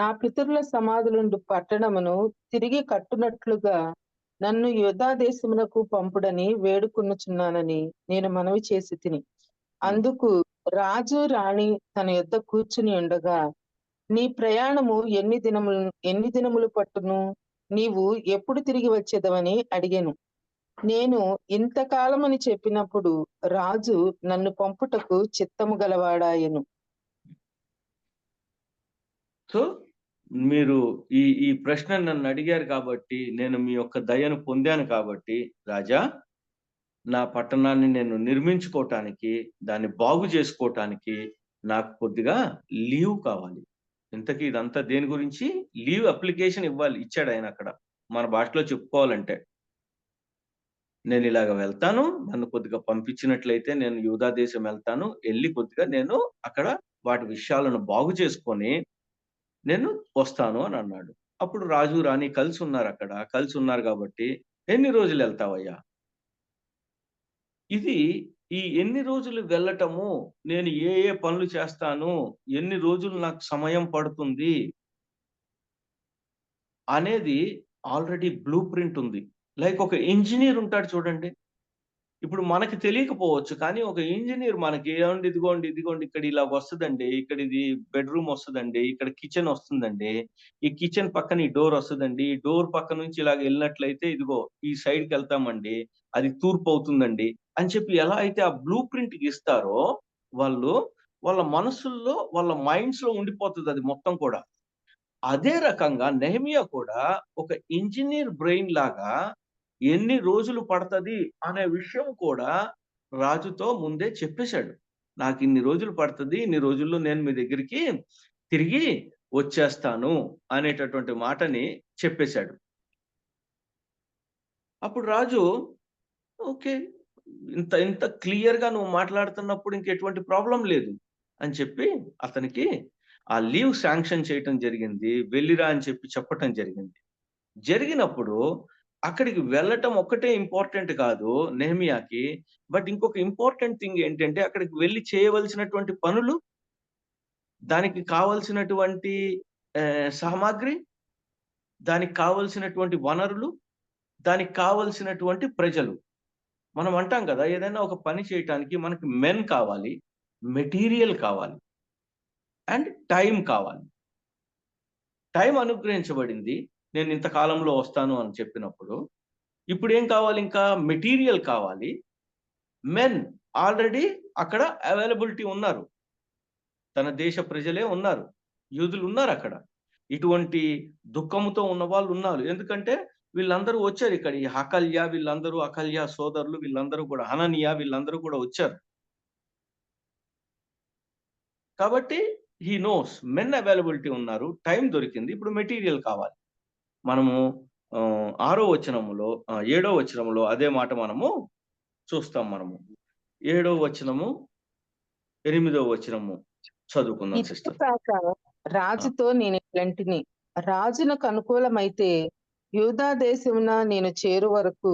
నా పితరుల సమాధులుండు పట్టణమును తిరిగి కట్టునట్లుగా నన్ను యూదా దేశమునకు పంపుడని వేడుకొనుచున్నానని నేను మనవి చేసి తిని. అందుకు రాజు రాణి తన యొద్ద కూర్చుని ఉండగా, నీ ప్రయాణము ఎన్ని దినములు పట్టును, నీవు ఎప్పుడు తిరిగి వచ్చేదవని అడిగాను. నేను ఇంతకాలమని చెప్పినప్పుడు రాజు నన్ను పంపుటకు చిత్తము గలవాడాయెను. సో మీరు ఈ ప్రశ్న నన్ను అడిగారు కాబట్టి, నేను మీ యొక్క దయను పొందాను కాబట్టి, రాజా నా పట్టణాన్ని నేను నిర్మించుకోవటానికి, దాన్ని బాగు చేసుకోవటానికి నాకు కొద్దిగా లీవ్ కావాలి. ఇంతకీ ఇదంతా దేని గురించి? లీవ్ అప్లికేషన్ ఇచ్చాడు ఆయన అక్కడ. మన భాషలో చెప్పుకోవాలంటే, నేను ఇలాగ వెళ్తాను, నన్ను కొద్దిగా పంపించినట్లయితే నేను యూదా దేశం వెళ్తాను, వెళ్ళి కొద్దిగా నేను అక్కడ వాటి విషయాలను బాగు చేసుకొని నేను వస్తాను అని అన్నాడు. అప్పుడు రాజు రాణి కలిసి ఉన్నారు అక్కడ. కలిసి ఉన్నారు కాబట్టి, ఎన్ని రోజులు వెళ్తావయ్యా? ఇది ఈ ఎన్ని రోజులు వెళ్ళటము, నేను ఏ ఏ పనులు చేస్తాను, ఎన్ని రోజులు నాకు సమయం పడుతుంది అనేది ఆల్రెడీ బ్లూ ప్రింట్ ఉంది. లైక్ ఒక ఇంజినీర్ ఉంటాడు చూడండి. ఇప్పుడు మనకి తెలియకపోవచ్చు. కానీ ఒక ఇంజినీర్ మనకి ఏవండి ఇదిగోండి, ఇదిగోండి ఇక్కడ ఇలాగ వస్తదండి. ఇక్కడ ఇది బెడ్‌రూమ్ వస్తదండి. ఇక్కడ కిచెన్ వస్తుందండి. ఈ కిచెన్ పక్కన ఈ డోర్ వస్తదండి. ఈ డోర్ పక్క నుంచి ఇలాగ ఎళ్ళినట్లయితే ఇదిగో ఈ సైడ్‌కెళ్తామండి. అది తూర్పు అవుతుందండి అని చెప్పి ఎలా అయితే ఆ బ్లూ ప్రింట్ గీస్తారో వాళ్ళు, వాళ్ళ మనసుల్లో, వాళ్ళ మైండ్స్‌లో ఉండిపోతదది మొత్తం కూడా. అదే రకంగా నెహెమియా కూడా ఒక ఇంజినీర్ బ్రెయిన్ లాగా ఎన్ని రోజులు పడతది అనే విషయం కూడా రాజుతో ముందే చెప్పేశాడు. నాకిన్ని రోజులు పడతది. ఇన్ని రోజుల్లో నేను మీ దగ్గరికి తిరిగి వచ్చేస్తాను అనేటటువంటి మాటని చెప్పేశాడు. అప్పుడు రాజు ఓకే. ఇంత ఇంత క్లియర్‌గా నువ్వు మాట్లాడుతున్నప్పుడు ఇంకెటువంటి ప్రాబ్లమ్ లేదు అని చెప్పి అతనికి ఆ లీవ్ శాంక్షన్ చేయటం జరిగింది. వెళ్ళిరా అని చెప్పి చెప్పటం జరిగింది. జరిగినప్పుడు అక్కడికి వెళ్ళటం ఒక్కటే ఇంపార్టెంట్ కాదు నెహెమియాకి. బట్ ఇంకొక ఇంపార్టెంట్ థింగ్ ఏంటంటే అక్కడికి వెళ్లి చేయవలసినటువంటి పనులు, దానికి కావాల్సినటువంటి సామాగ్రి, దానికి కావాల్సినటువంటి వనరులు, దానికి కావాల్సినటువంటి ప్రజలు. మనం అంటాం కదా! ఏదైనా ఒక పని చేయటానికి మనకి మెన్ కావాలి, మెటీరియల్ కావాలి అండ్ టైమ్ కావాలి. టైమ్ అనుగ్రహించబడింది. నేను ఇంత కాలంలో వస్తాను అని చెప్పినప్పుడు. ఇప్పుడేం కావాలి ఇంకా? మెటీరియల్ కావాలి. మెన్ ఆల్రెడీ అక్కడ అవైలబిలిటీ ఉన్నారు. తన దేశ ప్రజలే ఉన్నారు. యూదులున్నారక్కడ. ఇటువంటి దుఃఖముతో ఉన్నవాళ్ళు ఉన్నారు. ఎందుకంటే వీళ్ళందరూ వచ్చారు ఇక్కడ. ఈ హకల్య వీళ్ళందరూ, అకల్య సోదరులు వీళ్ళందరూ కూడా, హనన్యా వీళ్ళందరూ కూడా వచ్చారు. కాబట్టి హి నోస్ మెన్ అవైలబిలిటీ ఉన్నారు. టైం దొరికింది. ఇప్పుడు మెటీరియల్ కావాలి. మనము 6వ వచనములో 7వ వచనములో అదే మాట మనము చూస్తాం మనము. 7వ వచనము, 8వ వచనము చదువుకుందాం ఇట్లు సిస్టర్. కాక రాజుతో నేను ఇట్లాంటిని, రాజునకు అనుకూలమైతే యూదా దేశమున నేను చేరు వరకు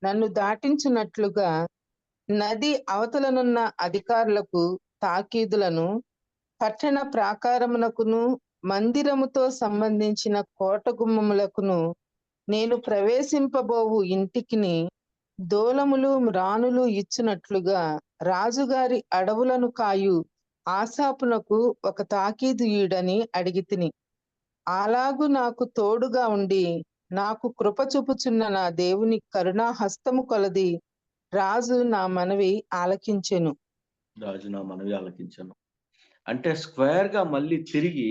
నన్ను దాటించున్నట్లుగా నది అవతలనున్న అధికారులకు తాకీదులను, పట్టణ ప్రాకారమునకును మందిరముతో సంబంధించిన కోట గుమ్మములకును నేను ప్రవేశింపబోవు ఇంటికిని దూలములు మ్రానులు ఇచ్చినట్లుగా రాజుగారి అడవులను కాయు ఆసాపునకు ఒక తాకీదు ఈడని అడిగితిని. అలాగు నాకు తోడుగా ఉండి నాకు కృప చూపుచున్న నా దేవుని కరుణా హస్తము కొలది రాజు నా మనవి ఆలకించెను. రాజు నా మనవి ఆలకించెను. అంటే స్క్వేర్‌గా మళ్ళీ తిరిగి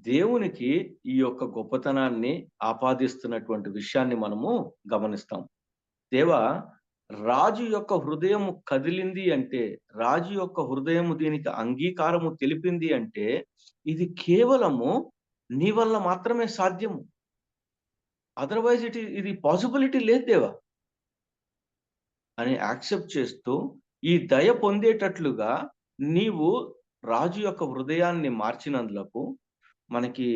దేవునికి ఈ యొక్క గొప్పతనాన్ని ఆపాదిస్తున్నటువంటి విషయాన్ని మనము గమనిస్తాం. దేవా, రాజు యొక్క హృదయము కదిలింది అంటే, రాజు యొక్క హృదయము దీనికి అంగీకారము తెలిపింది అంటే, ఇది కేవలము నీ వల్ల మాత్రమే సాధ్యము. అదర్‌వైజ్ ఇది పాసిబిలిటీ లేదు దేవా అని యాక్సెప్ట్ చేస్తూ, ఈ దయ పొందేటట్లుగా నీవు రాజు యొక్క హృదయాన్ని మార్చినందులకు మనకి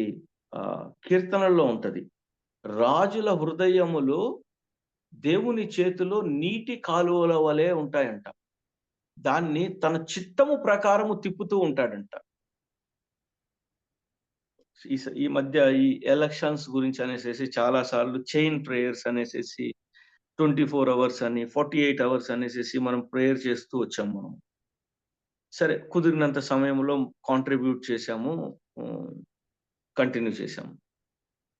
కీర్తనల్లో ఉంటది. రాజుల హృదయములు దేవుని చేతిలో నీటి కాలువల వలె ఉంటాయంట. దాన్ని తన చిత్తము ప్రకారము తిప్పుతూ ఉంటాడంట. ఈ మధ్య ఈ ఎలక్షన్స్ గురించి అనేసేసి చాలా సార్లు చైన్ ప్రేయర్స్ అనేసేసి 24 అవర్స్ అని 48 అవర్స్ అనేసేసి మనం ప్రేయర్ చేస్తూ వచ్చాం మనం. సరే, కుదిరినంత సమయంలో కాంట్రిబ్యూట్ చేశాము, కంటిన్యూ చేశాము.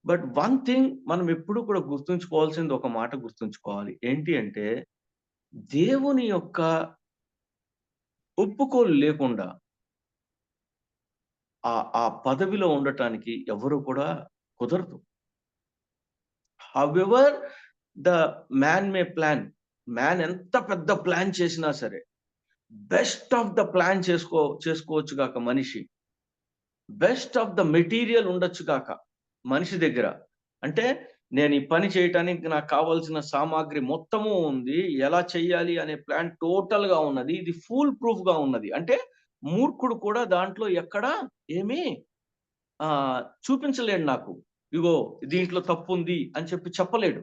బట్ వన్ థింగ్ మనం ఎప్పుడు కూడా గుర్తుంచుకోవాల్సింది, ఒక మాట గుర్తుంచుకోవాలి. ఏంటి అంటే, దేవుని యొక్క ఒప్పుకోలు లేకుండా ఆ పదవిలో ఉండటానికి ఎవరు కూడా కుదరదు. However the man may plan, man ఎంత పెద్ద ప్లాన్ చేసినా సరే, బెస్ట్ ఆఫ్ ద ప్లాన్ చేసుకోవచ్చు గాక మనిషి, బెస్ట్ ఆఫ్ ద మెటీరియల్ ఉండొచ్చు గాక మనిషి దగ్గర. అంటే నేను ఈ పని చేయటానికి నాకు కావాల్సిన సామాగ్రి మొత్తము ఉంది, ఎలా చెయ్యాలి అనే ప్లాన్ టోటల్ గా ఉన్నది, ఇది ఫుల్ ప్రూఫ్ గా ఉన్నది. అంటే మూర్ఖుడు కూడా దాంట్లో ఎక్కడా ఏమీ చూపించలేడు. నాకు ఇగో దీంట్లో తప్పు ఉంది అని చెప్పి చెప్పలేడు.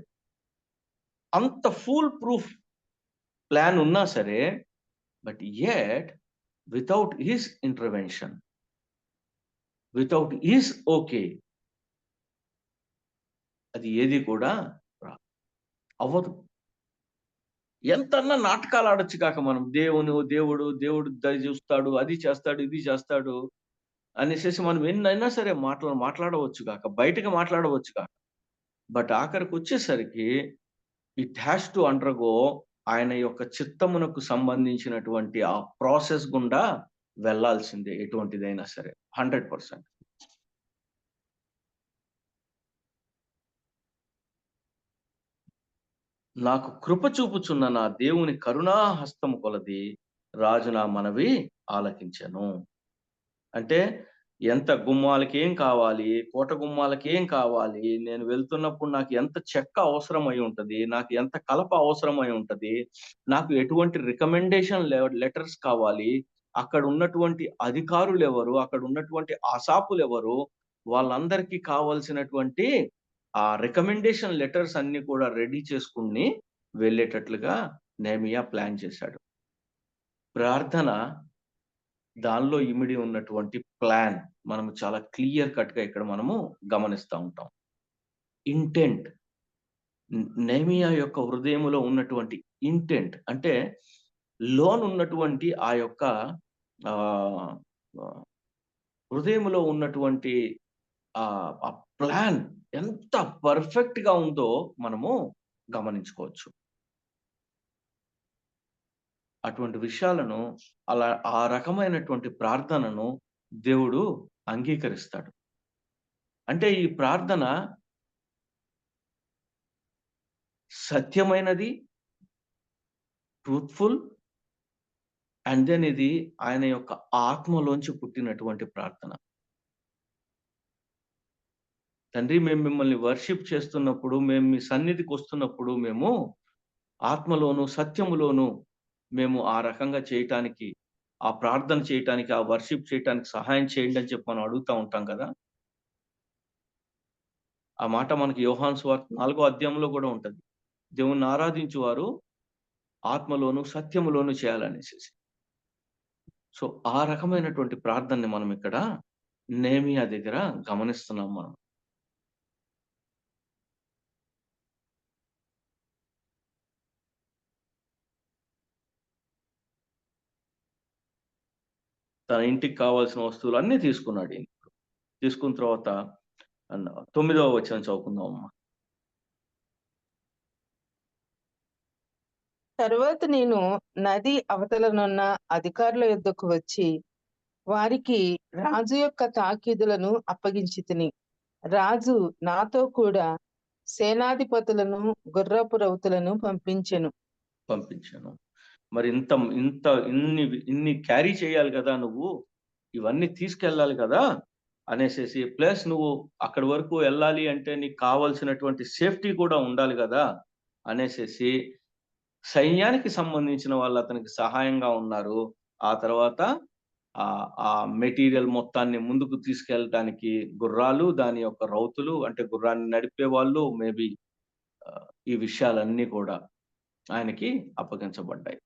అంత ఫుల్ ప్రూఫ్ ప్లాన్ ఉన్నా సరే But yet, without his intervention, without his okay, అది ఏది కూడా అవ్వదు. ఎంతన్నా నాటకాలు ఆడొచ్చు కాక మనం దేవుడు దయ చూస్తాడు, అది చేస్తాడు, ఇది చేస్తాడు అనేసి మనం ఎన్నైనా సరే మాట్లాడవచ్చు కాక, బయటకు మాట్లాడవచ్చు కాక. బట్ ఆఖరికి వచ్చేసరికి ఇట్ హ్యాస్ టు అండర్గో ఆయన యొక్క చిత్తమునకు సంబంధించినటువంటి ఆ ప్రాసెస్ గుండా వెళ్ళాల్సిందే, ఎటువంటిదైనా సరే 100%. నాకు కృప చూపుచున్న నా దేవుని కరుణా హస్తము కొలది రాజు నా మనవి ఆలకించెను. అంటే ఎంత గుమ్మాలకి ఏం కావాలి, కోట గుమ్మాలకి ఏం కావాలి, నేను వెళ్తున్నప్పుడు నాకు ఎంత చెక్క అవసరమై ఉంటది, నాకు ఎంత కలప అవసరమై ఉంటది, నాకు ఎటువంటి రికమెండేషన్ లెటర్స్ కావాలి, అక్కడ ఉన్నటువంటి అధికారులు ఎవరు, అక్కడ ఉన్నటువంటి ఆసాపులు ఎవరు, వాళ్ళందరికీ కావాల్సినటువంటి ఆ రికమెండేషన్ లెటర్స్ అన్ని కూడా రెడీ చేసుకుని వెళ్ళేటట్లుగా నెహెమియా ప్లాన్ చేశాడు. ప్రార్థన దానిలో ఇమిడి ఉన్నటువంటి ప్లాన్ మనం చాలా క్లియర్ కట్ గా ఇక్కడ మనము గమనిస్తూ ఉంటాం. ఇంటెంట్, నెహెమియా యొక్క హృదయములో ఉన్నటువంటి ఇంటెంట్ అంటే లోనున్నటువంటి ఆ యొక్క హృదయములో ఉన్నటువంటి ఆ ప్లాన్ ఎంత పర్ఫెక్ట్ గా ఉందో మనము గమనించుకోవచ్చు. అటువంటి విషయాలను ఆ రకమైనటువంటి ప్రార్థనను దేవుడు అంగీకరిస్తాడు. అంటే ఈ ప్రార్థన సత్యమైనది, ట్రూత్ఫుల్, అండ్ దెన్ ఇది ఆయన యొక్క ఆత్మలోంచి పుట్టినటువంటి ప్రార్థన. తండ్రి, మేము మిమ్మల్ని వర్షిప్ చేస్తున్నప్పుడు, మేము మీ సన్నిధికి వస్తున్నప్పుడు మేము ఆత్మలోను సత్యములోను మేము ఆ రకంగా చేయటానికి, ఆ ప్రార్థన చేయటానికి, ఆ వర్షిప్ చేయటానికి సహాయం చేయండి అని చెప్పి మనం అడుగుతూ ఉంటాం కదా. ఆ మాట మనకి యోహాను సువార్త 4వ అధ్యాయంలో కూడా ఉంటది. దేవుణ్ణి ఆరాధించువారు ఆత్మలోను సత్యములోను చేయాలనేసి. సో ఆ రకమైనటువంటి ప్రార్థనని మనం ఇక్కడ నెహెమియా దగ్గర గమనిస్తున్నాం మనం. తన ఇంటికి కావాల్సిన వస్తువులు అన్నీ తీసుకున్నాడు. తీసుకున్న తర్వాత 9వ వచనం చదువుకుందాం అమ్మా. తరువాత నేను నది అవతలనున్న అధికారుల యొద్దకు వచ్చి వారికి రాజు యొక్క తాకీదులను అప్పగించి తిని, రాజు నాతో కూడా సేనాధిపతులను గుర్రపు రౌతులను పంపించెను. మరి ఇన్ని క్యారీ చేయాలి కదా, నువ్వు ఇవన్నీ తీసుకెళ్ళాలి కదా అనేసి, ప్లస్ నువ్వు అక్కడి వరకు వెళ్ళాలి అంటే నీకు కావాల్సినటువంటి సేఫ్టీ కూడా ఉండాలి కదా అనేసి సైన్యానికి సంబంధించిన వాళ్ళు అతనికి సహాయంగా ఉన్నారు. ఆ తర్వాత ఆ మెటీరియల్ మొత్తాన్ని ముందుకు తీసుకెళ్ళటానికి గుర్రాలు, దాని యొక్క రౌతులు అంటే గుర్రాన్ని నడిపే వాళ్ళు, మేబీ ఈ విషయాలన్నీ కూడా ఆయనకి అప్పగించబడ్డాయి.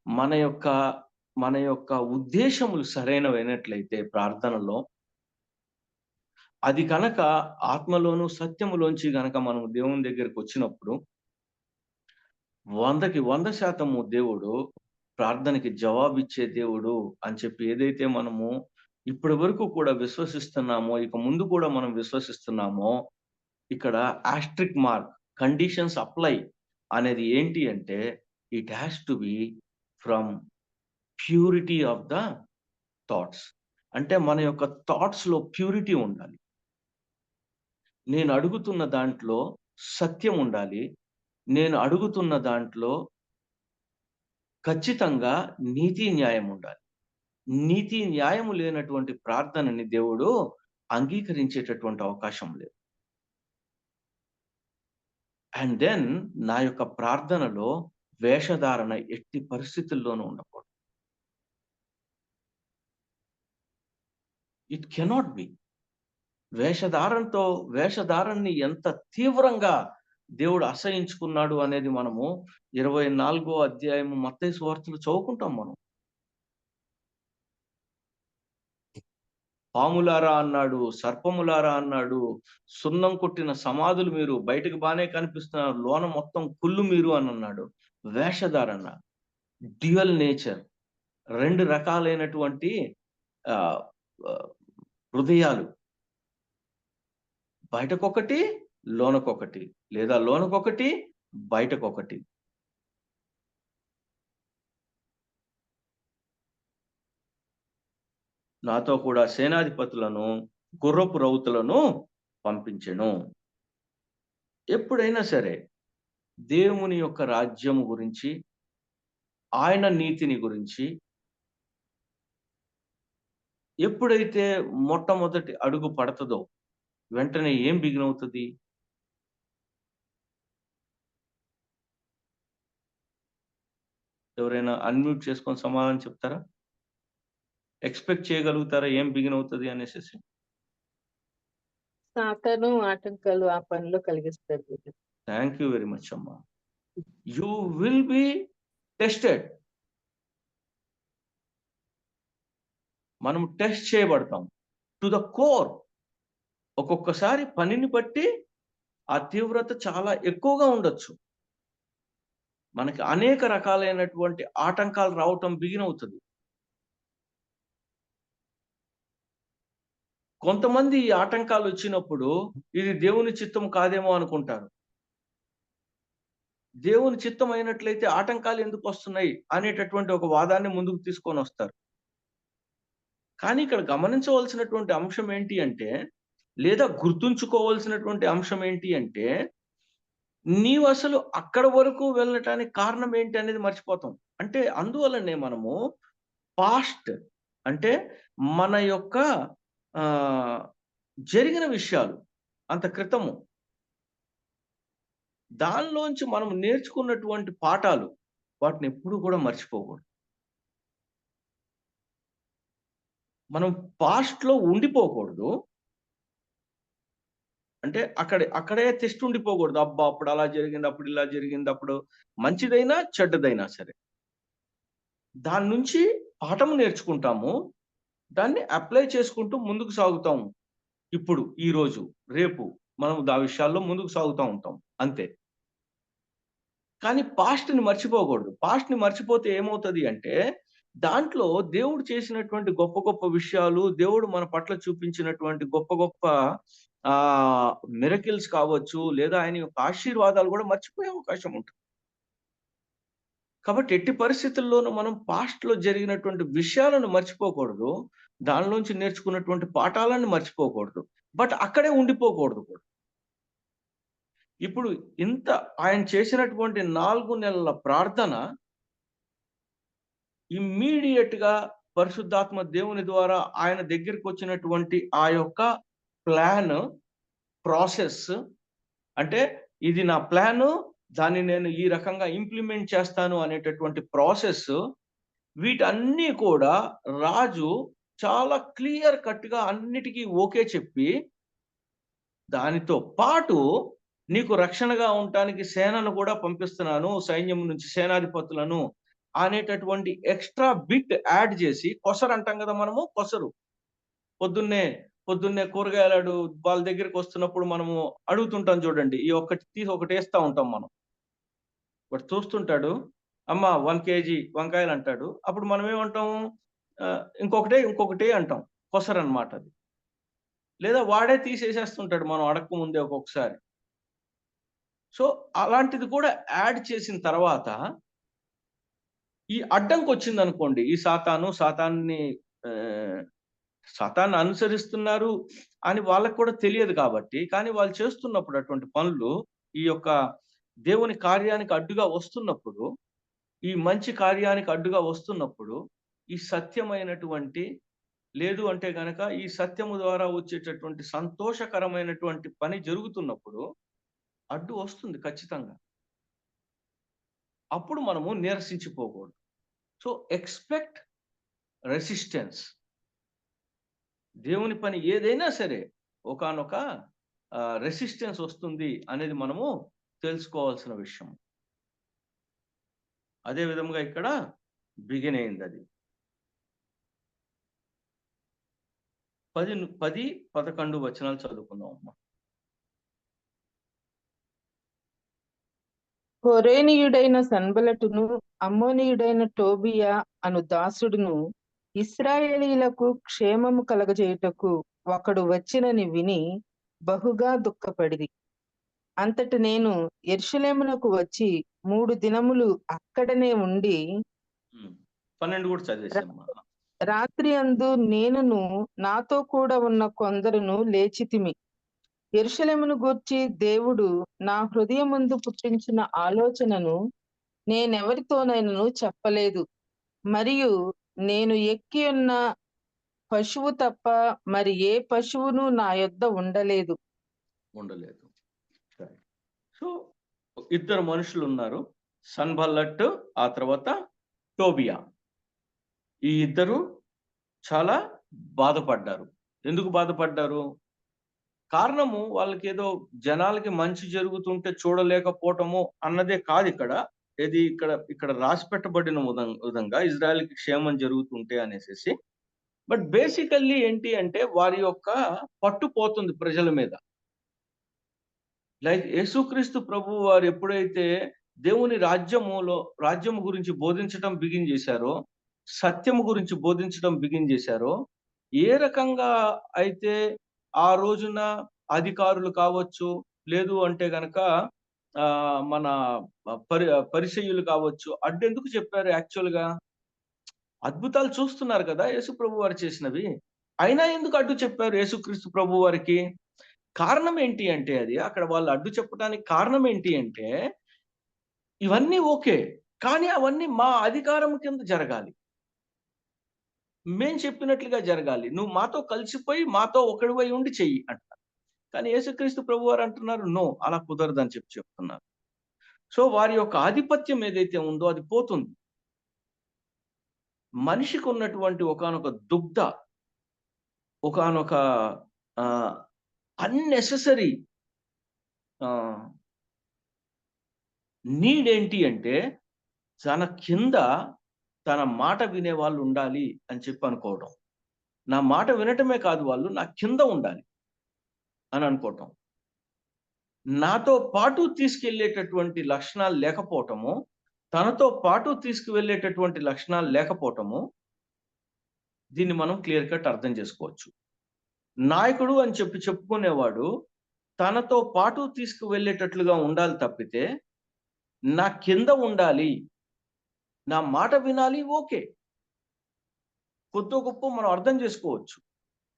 మన యొక్క ఉద్దేశములు సరైనవైనట్లయితే ప్రార్థనలో, అది కనుక ఆత్మలోను సత్యములోంచి గనక మనం దేవుని దగ్గరికి వచ్చినప్పుడు 100కి 100% దేవుడు ప్రార్థనకి జవాబిచ్చే దేవుడు అని చెప్పి ఏదైతే మనము ఇప్పటి వరకు కూడా విశ్వసిస్తున్నామో, ఇక ముందు కూడా మనం విశ్వసిస్తున్నామో, ఇక్కడ ఆస్ట్రిక్ మార్క్, కండిషన్స్ అప్లై అనేది ఏంటి అంటే, it has to be from purity of the thoughts. అంటే మన యొక్క థాట్స్ లో ప్యూరిటీ ఉండాలి. నేను అడుగుతున్న దాంట్లో సత్యం ఉండాలి. నేను అడుగుతున్న దాంట్లో ఖచ్చితంగా నీతి న్యాయం ఉండాలి. నీతి న్యాయము లేనటువంటి ప్రార్థనని దేవుడు అంగీకరించేటటువంటి అవకాశం లేదు. అండ్ దెన్ నా యొక్క ప్రార్థనలో వేషధారణ ఎట్టి పరిస్థితుల్లోనూ ఉండకూడదు. It cannot be. వేషధారణని ఎంత తీవ్రంగా దేవుడు అసహించుకున్నాడు అనేది మనము 24వ అధ్యాయము మత్తయి సువార్తలో చదువుకుంటాం మనం. పాములారా అన్నాడు, సర్పములారా అన్నాడు, సున్నం కొట్టిన సమాధులు మీరు, బయటకు బానే కనిపిస్తున్నారు, లోన మొత్తం కుళ్ళు మీరు అని అన్నాడు. వేషధారణ, డ్యూయల్ నేచర్, 2 రకాలైనటువంటి ఆ హృదయాలు, బయటకొకటి లోనకొకటి, లేదా లోనకొకటి బయటకొకటి. నాతో కూడా సేనాధిపతులను గుర్రపు రౌతులను పంపించెను. ఎప్పుడైనా సరే దేవుని యొక్క రాజ్యము గురించి, ఆయన నీతిని గురించి ఎప్పుడైతే మొట్టమొదటి అడుగు పడుతుందో వెంటనే ఏం బిగిన్ అవుతుంది? ఎవరైనా అన్మ్యూట్ చేసుకొని సమాధానం చెప్తారా? ఎక్స్పెక్ట్ చేయగలుగుతారా ఏం బిగిన్ అవుతుంది అనేసి? సాతాను ఆటంకాలు ఆ పనిలో కలిగిస్తారు. థ్యాంక్ యూ వెరీ మచ్ అమ్మా. You will be tested. మనం టెస్ట్ చేయబడతాం టు ద కోర్. ఒక్కొక్కసారి పనిని బట్టి ఆ తీవ్రత చాలా ఎక్కువగా ఉండొచ్చు. మనకి అనేక రకాలైనటువంటి ఆటంకాలు రావటం బిగిన్ అవుతుంది. కొంతమంది ఈ ఆటంకాలు వచ్చినప్పుడు ఇది దేవుని చిత్తం కాదేమో అనుకుంటారు. దేవుని చిత్తం అయినట్లయితే ఆటంకాలు ఎందుకు వస్తున్నాయి అనేటటువంటి ఒక వాదాన్ని ముందుకు తీసుకొని వస్తారు. కానీ ఇక్కడ గమనించవలసినటువంటి అంశం ఏంటి అంటే, లేదా గుర్తుంచుకోవాల్సినటువంటి అంశం ఏంటి అంటే, నీవు అసలు అక్కడ వరకు వెళ్ళటానికి కారణం ఏంటి అనేది మర్చిపోతాం. అంటే అందువల్లనే మనము పాస్ట్ అంటే మన యొక్క జరిగిన విషయాలు అంత క్రితము, దానిలోంచి మనం నేర్చుకున్నటువంటి పాఠాలు, వాటిని ఎప్పుడు కూడా మర్చిపోకూడదు. మనం పాస్ట్ లో ఉండిపోకూడదు. అంటే అక్కడే టెస్ట్ ఉండిపోకూడదు. అబ్బా అప్పుడు అలా జరిగింది, అప్పుడు ఇలా జరిగింది, అప్పుడు మంచిదైనా చెడ్డదైనా సరే దాని నుంచి పాఠం నేర్చుకుంటాము, దాన్ని అప్లై చేసుకుంటూ ముందుకు సాగుతాము. ఇప్పుడు ఈ రోజు రేపు మనం ఆ విషయాల్లో ముందుకు సాగుతూ ఉంటాం అంతే. కానీ పాస్ట్ని మర్చిపోకూడదు. పాస్ట్ని మర్చిపోతే ఏమవుతుంది అంటే, దాంట్లో దేవుడు చేసినటువంటి గొప్ప గొప్ప విషయాలు, దేవుడు మన పట్ల చూపించినటువంటి గొప్ప గొప్ప మిరకిల్స్ కావచ్చు, లేదా ఆయన యొక్క ఆశీర్వాదాలు కూడా మర్చిపోయే అవకాశం ఉంటుంది. కాబట్టి ఎట్టి పరిస్థితుల్లోనూ మనం పాస్ట్ లో జరిగినటువంటి విషయాలను మర్చిపోకూడదు, దానిలోంచి నేర్చుకున్నటువంటి పాఠాలను మర్చిపోకూడదు, బట్ అక్కడే ఉండిపోకూడదు కూడా. ఇప్పుడు ఇంత ఆయన చేసినటువంటి 4 నెలల ప్రార్థన ఇమ్మీడియట్ గా పరిశుద్ధాత్మ దేవుని ద్వారా ఆయన దగ్గరికి వచ్చినటువంటి ఆ యొక్క ప్లాన్, ప్రాసెస్, అంటే ఇది నా ప్లాను, దాన్ని నేను ఈ రకంగా ఇంప్లిమెంట్ చేస్తాను అనేటటువంటి ప్రాసెస్, వీటన్నీ కూడా రాజు చాలా క్లియర్ కట్ గా అన్నిటికీ ఓకే చెప్పి, దానితో పాటు నీకు రక్షణగా ఉండటానికి సేనను కూడా పంపిస్తున్నాను, సైన్యం నుంచి సేనాధిపతులను అనేటటువంటి ఎక్స్ట్రా బిట్ యాడ్ చేసి, కొసరు అంటాం కదా మనము, కొసరు. పొద్దున్నే కూరగాయలు వాళ్ళ దగ్గరికి వస్తున్నప్పుడు మనము అడుగుతుంటాం చూడండి, ఈ ఒక్కటి తీసి ఒకటి వేస్తా ఉంటాం మనం. వాడు చూస్తుంటాడు, అమ్మ 1 kg వంకాయలు అంటాడు. అప్పుడు మనం ఏమంటాము, ఇంకొకటి అంటాం. కొసరు అన్నమాట అది. లేదా వాడే తీసేసేస్తుంటాడు మనం అడక్క ముందే ఒక్కొక్కసారి. సో అలాంటిది కూడా యాడ్ చేసిన తర్వాత, ఈ అడ్డంకి వచ్చింది అనుకోండి, ఈ సాతాన్ని అనుసరిస్తున్నారు అని వాళ్ళకు కూడా తెలియదు కాబట్టి, కానీ వాళ్ళు చేస్తున్నప్పుడు అటువంటి పనులు, ఈ యొక్క దేవుని కార్యానికి అడ్డుగా వస్తున్నప్పుడు, ఈ మంచి కార్యానికి అడ్డుగా వస్తున్నప్పుడు, ఈ సత్యమైనటువంటి, లేదు అంటే గనక ఈ సత్యము ద్వారా వచ్చేటటువంటి సంతోషకరమైనటువంటి పని జరుగుతున్నప్పుడు అడ్డు వస్తుంది ఖచ్చితంగా. అప్పుడు మనము నిరసించిపోకూడదు. So expect resistance. దేవుని పని ఏదైనా సరే ఒకానొక రెసిస్టెన్స్ వస్తుంది అనేది మనము తెలుసుకోవాల్సిన విషయం. అదే విధంగా ఇక్కడ బిగిన్ అయింది అది. 10-11 వచనాలు చదువుకుందాం అమ్మా. హోరేనీయుడైన సన్బలటును అమ్మోనీయుడైన టోబియా అను దాసుడును ఇశ్రాయేలీలకు క్షేమము కలగజేయుటకు ఒకడు వచ్చినని విని బహుగా దుఃఖపడిరి. అంతట నేను యెరూషలేమునకు వచ్చి 3 దినములు అక్కడనే ఉండి 12 కూడా చదివేసామ్మా. రాత్రి అందు నేనును నాతో కూడా ఉన్న కొందరును లేచితిమి. యెరూషలేమును గూర్చి దేవుడు నా హృదయమందు పుట్టించిన ఆలోచనను నేనెవరితోనైనను చెప్పలేదు. మరియు నేను ఎక్కి ఉన్న పశువు తప్ప మరి ఏ పశువును నా యొద్ద ఉండలేదు. సో 2 మనుషులు ఉన్నారు, సన్బల్లట్, ఆ తర్వాత టోబియా. ఈ ఇద్దరు చాలా బాధపడ్డారు. ఎందుకు బాధపడ్డారు? కారణము వాళ్ళకి ఏదో జనాలకి మంచి జరుగుతుంటే చూడలేకపోవటము అన్నదే కాదు ఇక్కడ. ఇది ఇక్కడ రాసి పెట్టబడిన విధంగా ఇజ్రాయెల్కి క్షేమం జరుగుతుంటే అనేసి. బట్ బేసికల్లీ ఏంటి అంటే వారి యొక్క పట్టు పోతుంది ప్రజల మీద. లైక్ యేసుక్రీస్తు ప్రభు వారు ఎప్పుడైతే దేవుని రాజ్యము గురించి బోధించడం బిగిన్ చేశారో, సత్యము గురించి బోధించడం బిగిన్ చేశారో, ఏ రకంగా అయితే ఆ రోజున అధికారులు కావచ్చు, లేదు అంటే గనక మన పరిసయ్యులు కావచ్చు, అడ్డెందుకు చెప్పారు? యాక్చువల్గా అద్భుతాలు చూస్తున్నారు కదా యేసు ప్రభు వారు చేసినవి, అయినా ఎందుకు అడ్డు చెప్పారు యేసుక్రీస్తు ప్రభు వారికి? కారణం ఏంటి అంటే, అది అక్కడ వాళ్ళు అడ్డు చెప్పడానికి కారణం ఏంటి అంటే, ఇవన్నీ ఓకే, కానీ అవన్నీ మా అధికారం కింద జరగాలి, మేం చెప్పినట్లుగా జరగాలి, నువ్వు మాతో కలిసిపోయి మాతో ఒకడివై ఉండి చెయ్యి అంటారు. కానీ యేసుక్రీస్తు ప్రభు వారు అంటున్నారు, నో, అలా కుదరదని చెప్తున్నారు. సో వారి యొక్క ఆధిపత్యం ఏదైతే ఉందో అది పోతుంది. మనిషికి ఉన్నటువంటి ఒకానొక దుగ్ధ, ఒకానొక అన్నెసెసరీ నీడ్ ఏంటి అంటే, తన కింద తన మాట వినే వాళ్ళు ఉండాలి అని చెప్పి అనుకోవడం. నా మాట వినటమే కాదు, వాళ్ళు నా కింద ఉండాలి అని అనుకోవటం. నాతో పాటు తీసుకెళ్లేటటువంటి లక్షణాలు లేకపోవటము, తనతో పాటు తీసుకువెళ్ళేటటువంటి లక్షణాలు లేకపోవటము, దీన్ని మనం క్లియర్ కట్ అర్థం చేసుకోవచ్చు. నాయకుడు అని చెప్పుకునేవాడు తనతో పాటు తీసుకువెళ్ళేటట్లుగా ఉండాలి తప్పితే, నా కింద ఉండాలి, నా మాట వినాలి, ఓకే, కొద్ది గొప్ప మనం అర్థం చేసుకోవచ్చు.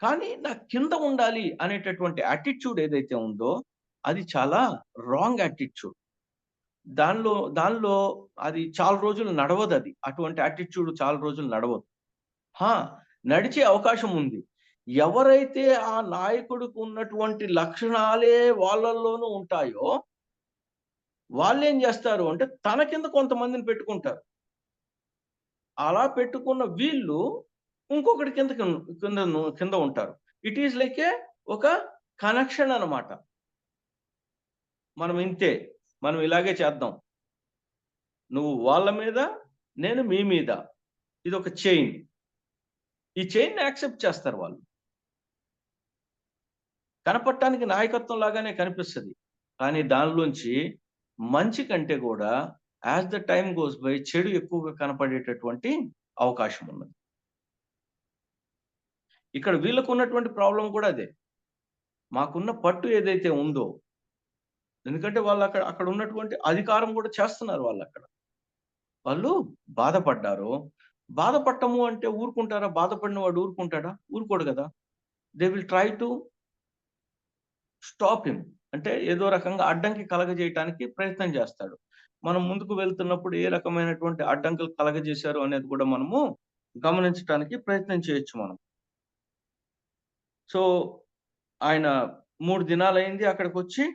కానీ నా కింద ఉండాలి అనేటటువంటి యాటిట్యూడ్ ఏదైతే ఉందో అది చాలా రాంగ్ యాటిట్యూడ్. దానిలో అది చాలా రోజులు నడవదు. అది అటువంటి యాటిట్యూడ్ చాలా రోజులు నడవదు. నడిచే అవకాశం ఉంది. ఎవరైతే ఆ నాయకుడికి ఉన్నటువంటి లక్షణాలే వాళ్ళల్లోనూ ఉంటాయో వాళ్ళు ఏం చేస్తారు అంటే, తన కింద కొంతమందిని పెట్టుకుంటారు. అలా పెట్టుకున్న వీళ్ళు ఇంకొకటి కింద ఉంటారు. ఇట్ ఈస్ లైక్ ఒక కనెక్షన్ అన్నమాట. మనం ఇంతే, మనం ఇలాగే చేద్దాం, నువ్వు వాళ్ళ మీద, నేను మీ మీద, ఇది ఒక చైన్. ఈ చైన్ యాక్సెప్ట్ చేస్తారు వాళ్ళు. కనపడటానికి నాయకత్వం లాగానే కనిపిస్తుంది, కానీ దానిలోంచి మంచి కంటే కూడా as the time goes by చెడు ఎక్కువగా కనపడేటటువంటి అవకాశం ఉన్నది. ఇక్కడ వీళ్ళకు ఉన్నటువంటి ప్రాబ్లం కూడా అదే. మాకున్న పట్టు ఏదైతే ఉందో, ఎందుకంటే వాళ్ళు అక్కడ ఉన్నటువంటి అధికారం కూడా చేస్తున్నారు. వాళ్ళు బాధపడ్డారు. బాధపడటము అంటే ఊరుకుంటారా? బాధపడిన వాడు ఊరుకుంటాడా? ఊరుకోడు కదా. They will try to stop him, అంటే ఏదో రకంగా అడ్డంకి కలగజేయటానికి ప్రయత్నం చేస్తాడు. మనం ముందుకు వెళ్తున్నప్పుడు ఏ రకమైనటువంటి అడ్డంకులు కలగజేశారు అనేది కూడా మనము గమనించడానికి ప్రయత్నం చేయొచ్చు మనం. సో ఆయన 3 దినాలు అయింది అక్కడికి వచ్చి.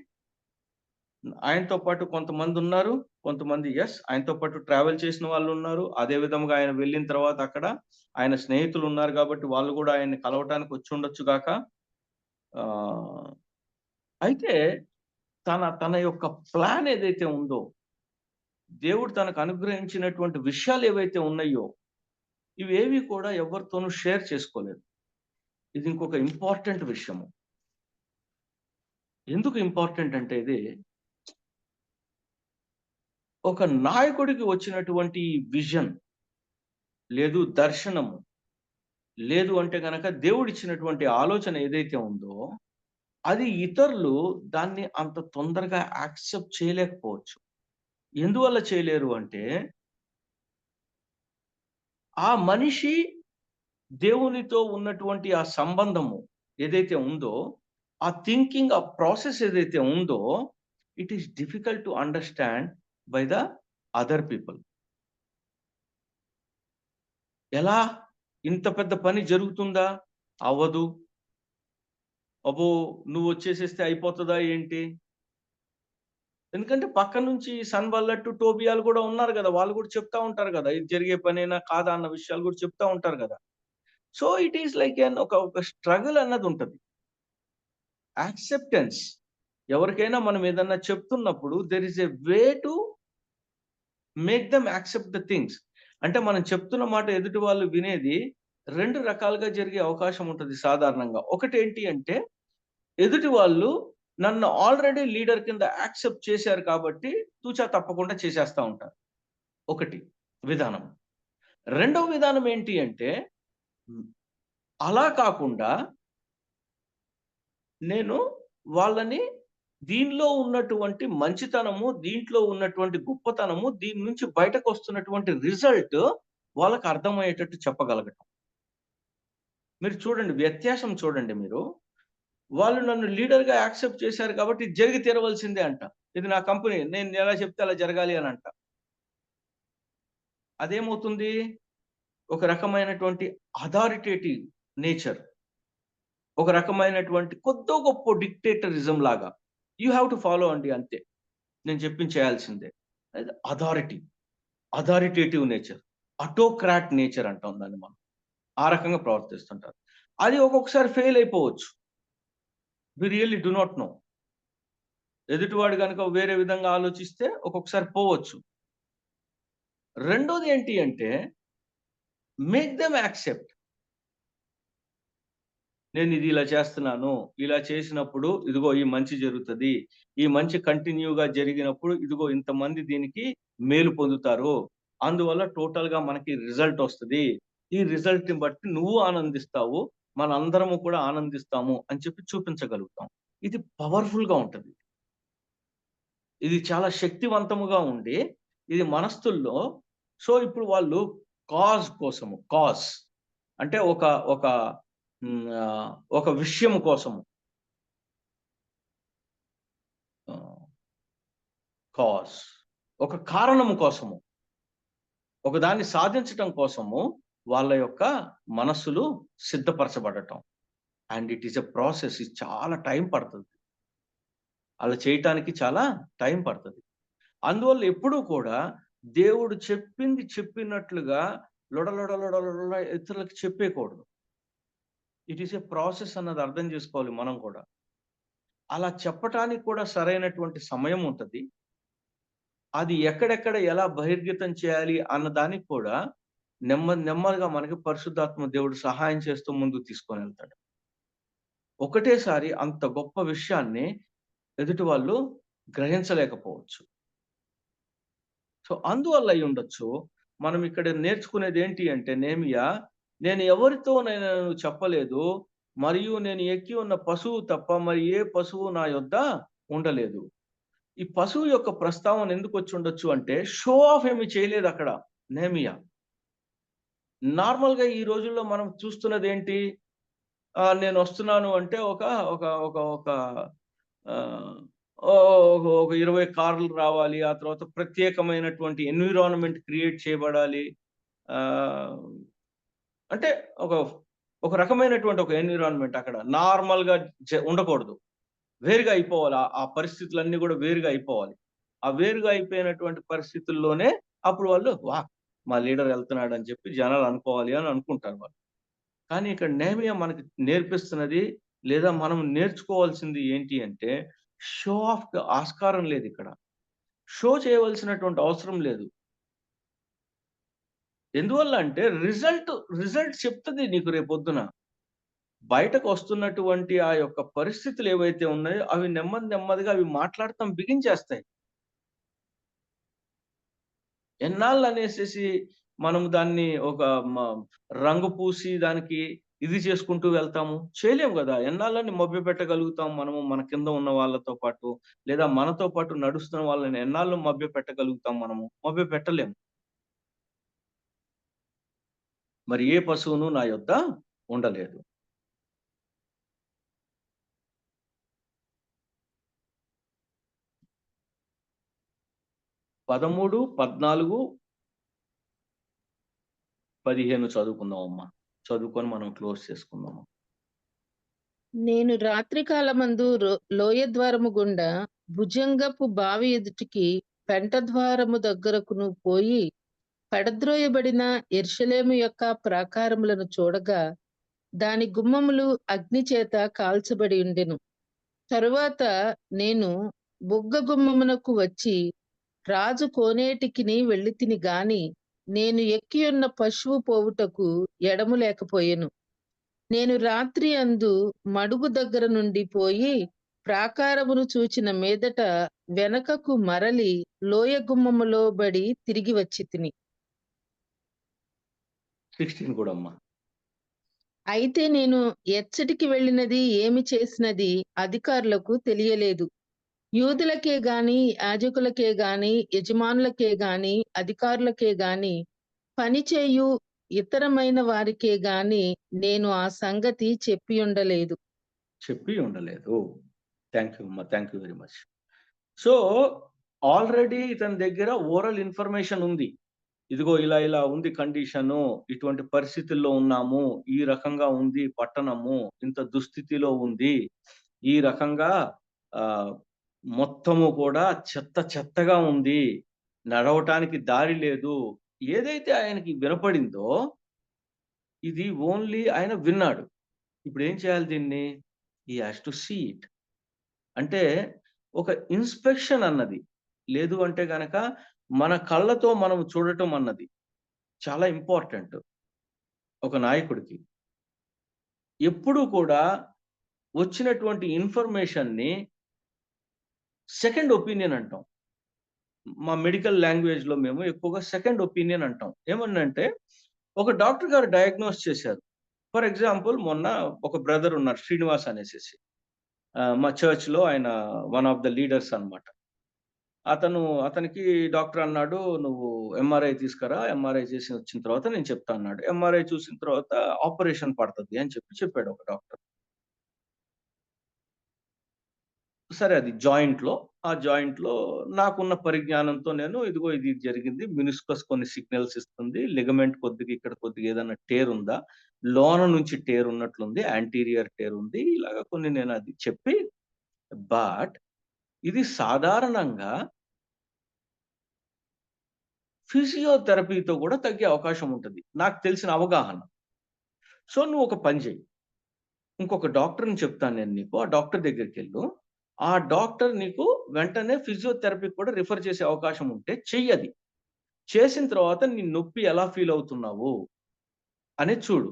ఆయనతో పాటు కొంతమంది ఉన్నారు, కొంతమంది ఆయనతో పాటు ట్రావెల్ చేసిన వాళ్ళు ఉన్నారు. అదే విధంగా ఆయన వెళ్ళిన తర్వాత అక్కడ ఆయన స్నేహితులు ఉన్నారు కాబట్టి వాళ్ళు కూడా ఆయన్ని కలవటానికి వచ్చి ఉండొచ్చు గాక. అయితే తన యొక్క ప్లాన్ ఏదైతే ఉందో, దేవుడు తనకు అనుగ్రహించినటువంటి విషయాలు ఏవైతే ఉన్నాయో, ఇవేవి కూడా ఎవరితోనూ షేర్ చేసుకోలేదు. ఇది ఇంకొక ఇంపార్టెంట్ విషయము. ఎందుకు ఇంపార్టెంట్ అంటే, ఇది ఒక నాయకుడికి వచ్చినటువంటి విజన్ లేదు, దర్శనము లేదు అంటే గనక, దేవుడిచ్చినటువంటి ఆలోచన ఏదైతే ఉందో, అది ఇతరులు దాన్ని అంత తొందరగా యాక్సెప్ట్ చేయలేకపోవచ్చు. ఎందువల్ల చేయలేరు అంటే, ఆ మనిషి దేవునితో ఉన్నటువంటి ఆ సంబంధము ఏదైతే ఉందో, ఆ థింకింగ్, ఆ ప్రాసెస్ ఏదైతే ఉందో, it is difficult to understand by the other people. ఎలా ఇంత పెద్ద పని జరుగుతుందా? అవ్వదు. అబ్బో, నువ్వు వచ్చేసేస్తే అయిపోతుందా ఏంటి? ఎందుకంటే పక్క నుంచి సన్బల్లట్టు, టోబియాలు కూడా ఉన్నారు కదా, వాళ్ళు కూడా చెప్తా ఉంటారు కదా, ఇది జరిగే పనేనా కాదా అన్న విషయాలు కూడా చెప్తా ఉంటారు కదా. సో ఇట్ ఈస్ లైక్ ఒక స్ట్రగుల్ అన్నది ఉంటుంది. యాక్సెప్టెన్స్, ఎవరికైనా మనం ఏదన్నా చెప్తున్నప్పుడు there is a way to make them accept the things. అంటే మనం చెప్తున్న మాట ఎదుటి వాళ్ళు వినేది రెండు రకాలుగా జరిగే అవకాశం ఉంటుంది సాధారణంగా. ఒకటి ఏంటి అంటే, ఎదుటి వాళ్ళు నన్ను ఆల్రెడీ లీడర్ కింద యాక్సెప్ట్ చేశారు కాబట్టి తూచా తప్పకుండా చేసేస్తా ఉంటారు. ఒకటి విధానం. రెండవ విధానం ఏంటి అంటే, అలా కాకుండా నేను వాళ్ళని దీనిలో ఉన్నటువంటి మంచితనము, దీంట్లో ఉన్నటువంటి గొప్పతనము, దీని నుంచి బయటకు వస్తున్నటువంటి రిజల్ట్ వాళ్ళకి అర్థమయ్యేటట్టు చెప్పగలగటం. మీరు చూడండి, వ్యత్యాసం చూడండి మీరు. వాళ్ళు నన్ను లీడర్‌గా యాక్సెప్ట్ చేశారు కాబట్టి ఇది జరిగి తీరవలసిందే అంట. ఇది నా కంపెనీ, నేను ఎలా చెప్తే అలా జరగాలి అని అంట. అదేమవుతుంది? ఒక రకమైనటువంటి అథారిటేటివ్ నేచర్, ఒక రకమైనటువంటి కొద్దో గొప్ప డిక్టేటరిజం లాగా. యూ హ్యావ్ టు ఫాలో అండి, అంతే. నేను చెప్పింది చేయాల్సిందే. అది అథారిటేటివ్ నేచర్, ఆటోక్రాట్ నేచర్ అంటాం దాన్ని మనం. ఆ రకంగా ప్రవర్తిస్తుంటారు. అది ఒక్కొక్కసారి ఫెయిల్ అయిపోవచ్చు. We really do not know. ఎదుటివాడు గనుక వేరే విధంగా ఆలోచిస్తే ఒక్కొక్కసారి పోవచ్చు. రెండోది ఏంటి అంటే, మేక్ దెమ్ యాక్సెప్ట్. నేను ఇది ఇలా చేస్తున్నాను, ఇలా చేసినప్పుడు ఇదిగో ఈ మంచి జరుగుతది. ఈ మంచి కంటిన్యూగా జరిగినప్పుడు ఇదిగో ఇంతమంది దీనికి మేలు పొందుతారు. అందువల్ల టోటల్‌గా మనకి రిజల్ట్ వస్తది. ఈ రిజల్ట్‌ని బట్టి నువ్వు ఆనందిస్తావు, మనందరము కూడా ఆనందిస్తాము అని చెప్పి చూపించగలుగుతాం. ఇది పవర్‌ఫుల్‌గా ఉంటది. ఇది చాలా శక్తివంతముగా ఉండి, ఇది మనస్తుల్లో. సో ఇప్పుడు వాళ్ళు కాజ్ అంటే ఒక విషయం కోసము, కాజ్ ఒక కారణము కోసము, ఒకదాన్ని సాధించటం కోసము వాళ్ళ యొక్క మనస్సులు సిద్ధపరచబడటం. And it is a process. ఇది చాలా టైం పడుతుంది. అలా చేయటానికి చాలా టైం పడుతుంది. అందువల్ల ఎప్పుడూ కూడా దేవుడు చెప్పింది చెప్పినట్లుగా లొడ ఇతరులకు చెప్పేయకూడదు. ఇట్ ఈస్ ఎ ప్రాసెస్ అన్నది అర్థం చేసుకోవాలి మనం కూడా. అలా చెప్పటానికి కూడా సరైనటువంటి సమయం ఉంటది. అది ఎక్కడెక్కడ ఎలా బహిర్గతం చేయాలి అన్న దానికి కూడా నెమ్మదిగా మనకి పరిశుద్ధాత్మ దేవుడు సహాయం చేస్తూ ముందుకు తీసుకొని వెళ్తాడు. ఒకటేసారి అంత గొప్ప విషయాన్ని ఎదుటి వాళ్ళు గ్రహించలేకపోవచ్చు. సో అందువల్ల అయి ఉండొచ్చు. మనం ఇక్కడ నేర్చుకునేది ఏంటి అంటే, నెహెమ్యా, నేను ఎవరితోనైనా చెప్పలేదు, మరియు నేను ఎక్కి ఉన్న పశువు తప్ప మరి ఏ పశువు నా యొద్ద ఉండలేదు. ఈ పశువు యొక్క ప్రస్తావన ఎందుకు వచ్చి ఉండొచ్చు అంటే, షో ఆఫ్ ఏమి చేయలేదు అక్కడ నెహెమ్యా. నార్మల్‌గా ఈ రోజుల్లో మనం చూస్తున్నది ఏంటి? నేను వస్తున్నాను అంటే ఒక ఒక ఒక ఒక ఆహ్, ఒక 20 కార్లు రావాలి. ఆ తర్వాత ప్రత్యేకమైనటువంటి ఎన్విరాన్మెంట్ క్రియేట్ చేయబడాలి. ఆహ్, అంటే ఒక ఒక రకమైనటువంటి ఒక ఎన్విరాన్మెంట్ అక్కడ నార్మల్‌గా ఉండకూడదు. వేరుగా అయిపోవాలి. ఆ పరిస్థితులన్నీ కూడా వేరుగా అయిపోవాలి. ఆ వేరుగా అయిపోయినటువంటి పరిస్థితుల్లోనే అప్పుడు వాళ్ళు మా లీడర్ వెళ్తున్నాడు అని చెప్పి జనాలు అనుకోవాలి అని అనుకుంటారు వాళ్ళు. కానీ ఇక్కడ నెహెమ్యా మనకి నేర్పిస్తున్నది, లేదా మనం నేర్చుకోవాల్సింది ఏంటి అంటే, షో ఆఫ్ ఆస్కారం లేదు ఇక్కడ. షో చేయవలసినటువంటి అవసరం లేదు. ఎందువల్ల అంటే రిజల్ట్ చెప్తుంది నీకు రేపొద్దున. బయటకు వస్తున్నటువంటి ఆ యొక్క పరిస్థితులు ఏవైతే ఉన్నాయో అవి నెమ్మదిగా అవి మాట్లాడటం బిగించేస్తాయి. ఎన్నాళ్ళు అనేసేసి మనం దాన్ని ఒక రంగు పూసి దానికి ఇది చేసుకుంటూ వెళ్తాము? చేయలేము కదా! ఎన్నాళ్ళని మభ్యపెట్టగలుగుతాం మనము మన కింద ఉన్న వాళ్ళతో పాటు, లేదా మనతో పాటు నడుస్తున్న వాళ్ళని ఎన్నాళ్ళు మభ్యపెట్టగలుగుతాం మనము? మభ్యపెట్టలేము. మరి ఏ పశువును నా యొద్ద ఉండలేదు. పదమూడు, 14, 15 చదువుకుందామమ్మా. చదువుకొని మనం క్లోజ్ చేసుకుందాము. నేను రాత్రికాలమందు లోయ ద్వారము గుండా భుజంగపు బావి ఎదుటికి పెంట ద్వారము దగ్గరకును పోయి పడద్రోయబడిన యెరూషలేము యొక్క ప్రాకారములను చూడగా దాని గుమ్మములు అగ్ని చేత కాల్చబడి ఉండెను. తరువాత నేను బుగ్గ గుమ్మమునకు వచ్చి రాజు కోనేటికిని వెళ్ళితిని గాని నేను ఎక్కియున్న పశువు పోవుటకు ఎడము లేకపోయెను. నేను రాత్రి అందు మడుగు దగ్గర నుండి పోయి ప్రాకారమును చూచిన మీదట వెనకకు మరలి లోయ గుమ్మములో బడి తిరిగి వచ్చి తిని. 16 కూడా అమ్మా. అయితే నేను ఎచ్చటికి వెళ్ళినది ఏమి చేసినది అధికారులకు తెలియలేదు. యూదులకే గాని యాజకులకే గాని యజమానులకే గాని అధికారులకే గాని పనిచేయు ఇతరమైన వారికే గాని నేను ఆ సంగతి చెప్పి ఉండలేదు. థ్యాంక్ యూ అమ్మా. Thank you very much. So already ఇతని దగ్గర ఓరల్ ఇన్ఫర్మేషన్ ఉంది. ఇదిగో ఇలా ఉంది కండిషను, ఇటువంటి పరిస్థితుల్లో ఉన్నాము, ఈ రకంగా ఉంది పట్టణము, ఇంత దుస్థితిలో ఉంది, ఈ రకంగా మొత్తము కూడా చెత్తగా ఉంది, నడవటానికి దారి లేదు. ఏదైతే ఆయనకి వినపడిందో ఇది ఓన్లీ ఆయన విన్నాడు. ఇప్పుడు ఏం చేయాలి దీన్ని? He has to see it. అంటే ఒక ఇన్స్పెక్షన్ అన్నది లేదు అంటే గనక మన కళ్ళతో మనం చూడటం అన్నది చాలా ఇంపార్టెంట్ ఒక నాయకుడికి. ఎప్పుడూ కూడా వచ్చినటువంటి ఇన్ఫర్మేషన్ని సెకండ్ ఒపీనియన్ అంటాం. మా మెడికల్ లాంగ్వేజ్ లో మేము ఎక్కువగా సెకండ్ ఒపీనియన్ అంటాం. ఏమన్నంటే ఒక డాక్టర్ గారు డయాగ్నోస్ చేశారు. ఫర్ ఎగ్జాంపుల్ మొన్న ఒక బ్రదర్ ఉన్నారు శ్రీనివాస్ అనేసి, మా చర్చ్ లో ఆయన వన్ ఆఫ్ ద లీడర్స్ అన్నమాట. అతనికి డాక్టర్ అన్నాడు, నువ్వు ఎంఆర్ఐ తీసుకురా, ఎంఆర్ఐ చేసి వచ్చిన తర్వాత నేను చెప్తా అన్నాడు. ఎంఆర్ఐ చూసిన తర్వాత ఆపరేషన్ పడుతుంది అని చెప్పాడు ఒక డాక్టర్. సరే, అది ఆ జాయింట్ లో నాకున్న పరిజ్ఞానంతో నేను ఇదిగో ఇది జరిగింది, మినిస్కస్ కొన్ని సిగ్నల్స్ ఇస్తుంది, లిగమెంట్ కొద్దిగా ఇక్కడ కొద్దిగా ఏదైనా టేర్ ఉందా, లోన నుంచి టేర్ ఉన్నట్లుంది, యాంటీరియర్ టేర్ ఉంది, ఇలాగా కొన్ని నేను అది చెప్పి, బట్ ఇది సాధారణంగా ఫిజియోథెరపీతో కూడా తగ్గే అవకాశం ఉంటుంది, నాకు తెలిసిన అవగాహన. సో నువ్వు ఒక పని చేయి, ఇంకొక డాక్టర్ని చెప్తాను నేను నీకు, ఆ డాక్టర్ దగ్గరికి వెళ్ళు, ఆ డాక్టర్ నీకు వెంటనే ఫిజియోథెరపీ కూడా రిఫర్ చేసే అవకాశం ఉంటే చెయ్యది. చేసిన తర్వాత నీ నొప్పి ఎలా ఫీల్ అవుతున్నావు అని చూడు.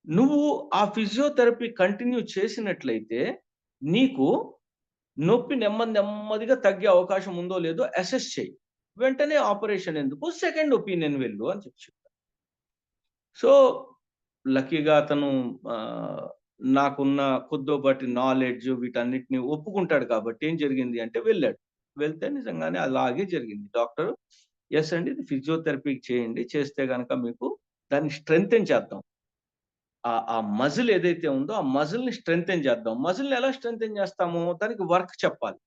నువ్వు ఆ ఫిజియోథెరపీ కంటిన్యూ చేసినట్లయితే నీకు నొప్పి నెమ్మదిగా తగ్గే అవకాశం ఉందో లేదో అసెస్ చేయి. వెంటనే ఆపరేషన్ ఎందుకు, సెకండ్ ఒపీనియన్ వెళ్ళు అని చెప్పారు. సో లక్కీగా అతను నాకున్న కొద్దిపాటి నాలెడ్జ్ వీటన్నిటిని ఒప్పుకుంటాడు కాబట్టి ఏం జరిగింది అంటే వెళ్ళాడు. వెళ్తే నిజంగానే అలాగే జరిగింది. డాక్టర్ ఎస్ అండి, ఇది ఫిజియోథెరపీ చేయండి, చేస్తే కనుక మీకు దాన్ని స్ట్రెంగ్తెన్ చేద్దాం, ఆ మజిల్ ఏదైతే ఉందో ఆ మజిల్ ని స్ట్రెంగ్తెన్ చేద్దాం. మజిల్ని ఎలా స్ట్రెంగ్తెన్ చేస్తామో దానికి వర్క్ చెప్పాలి.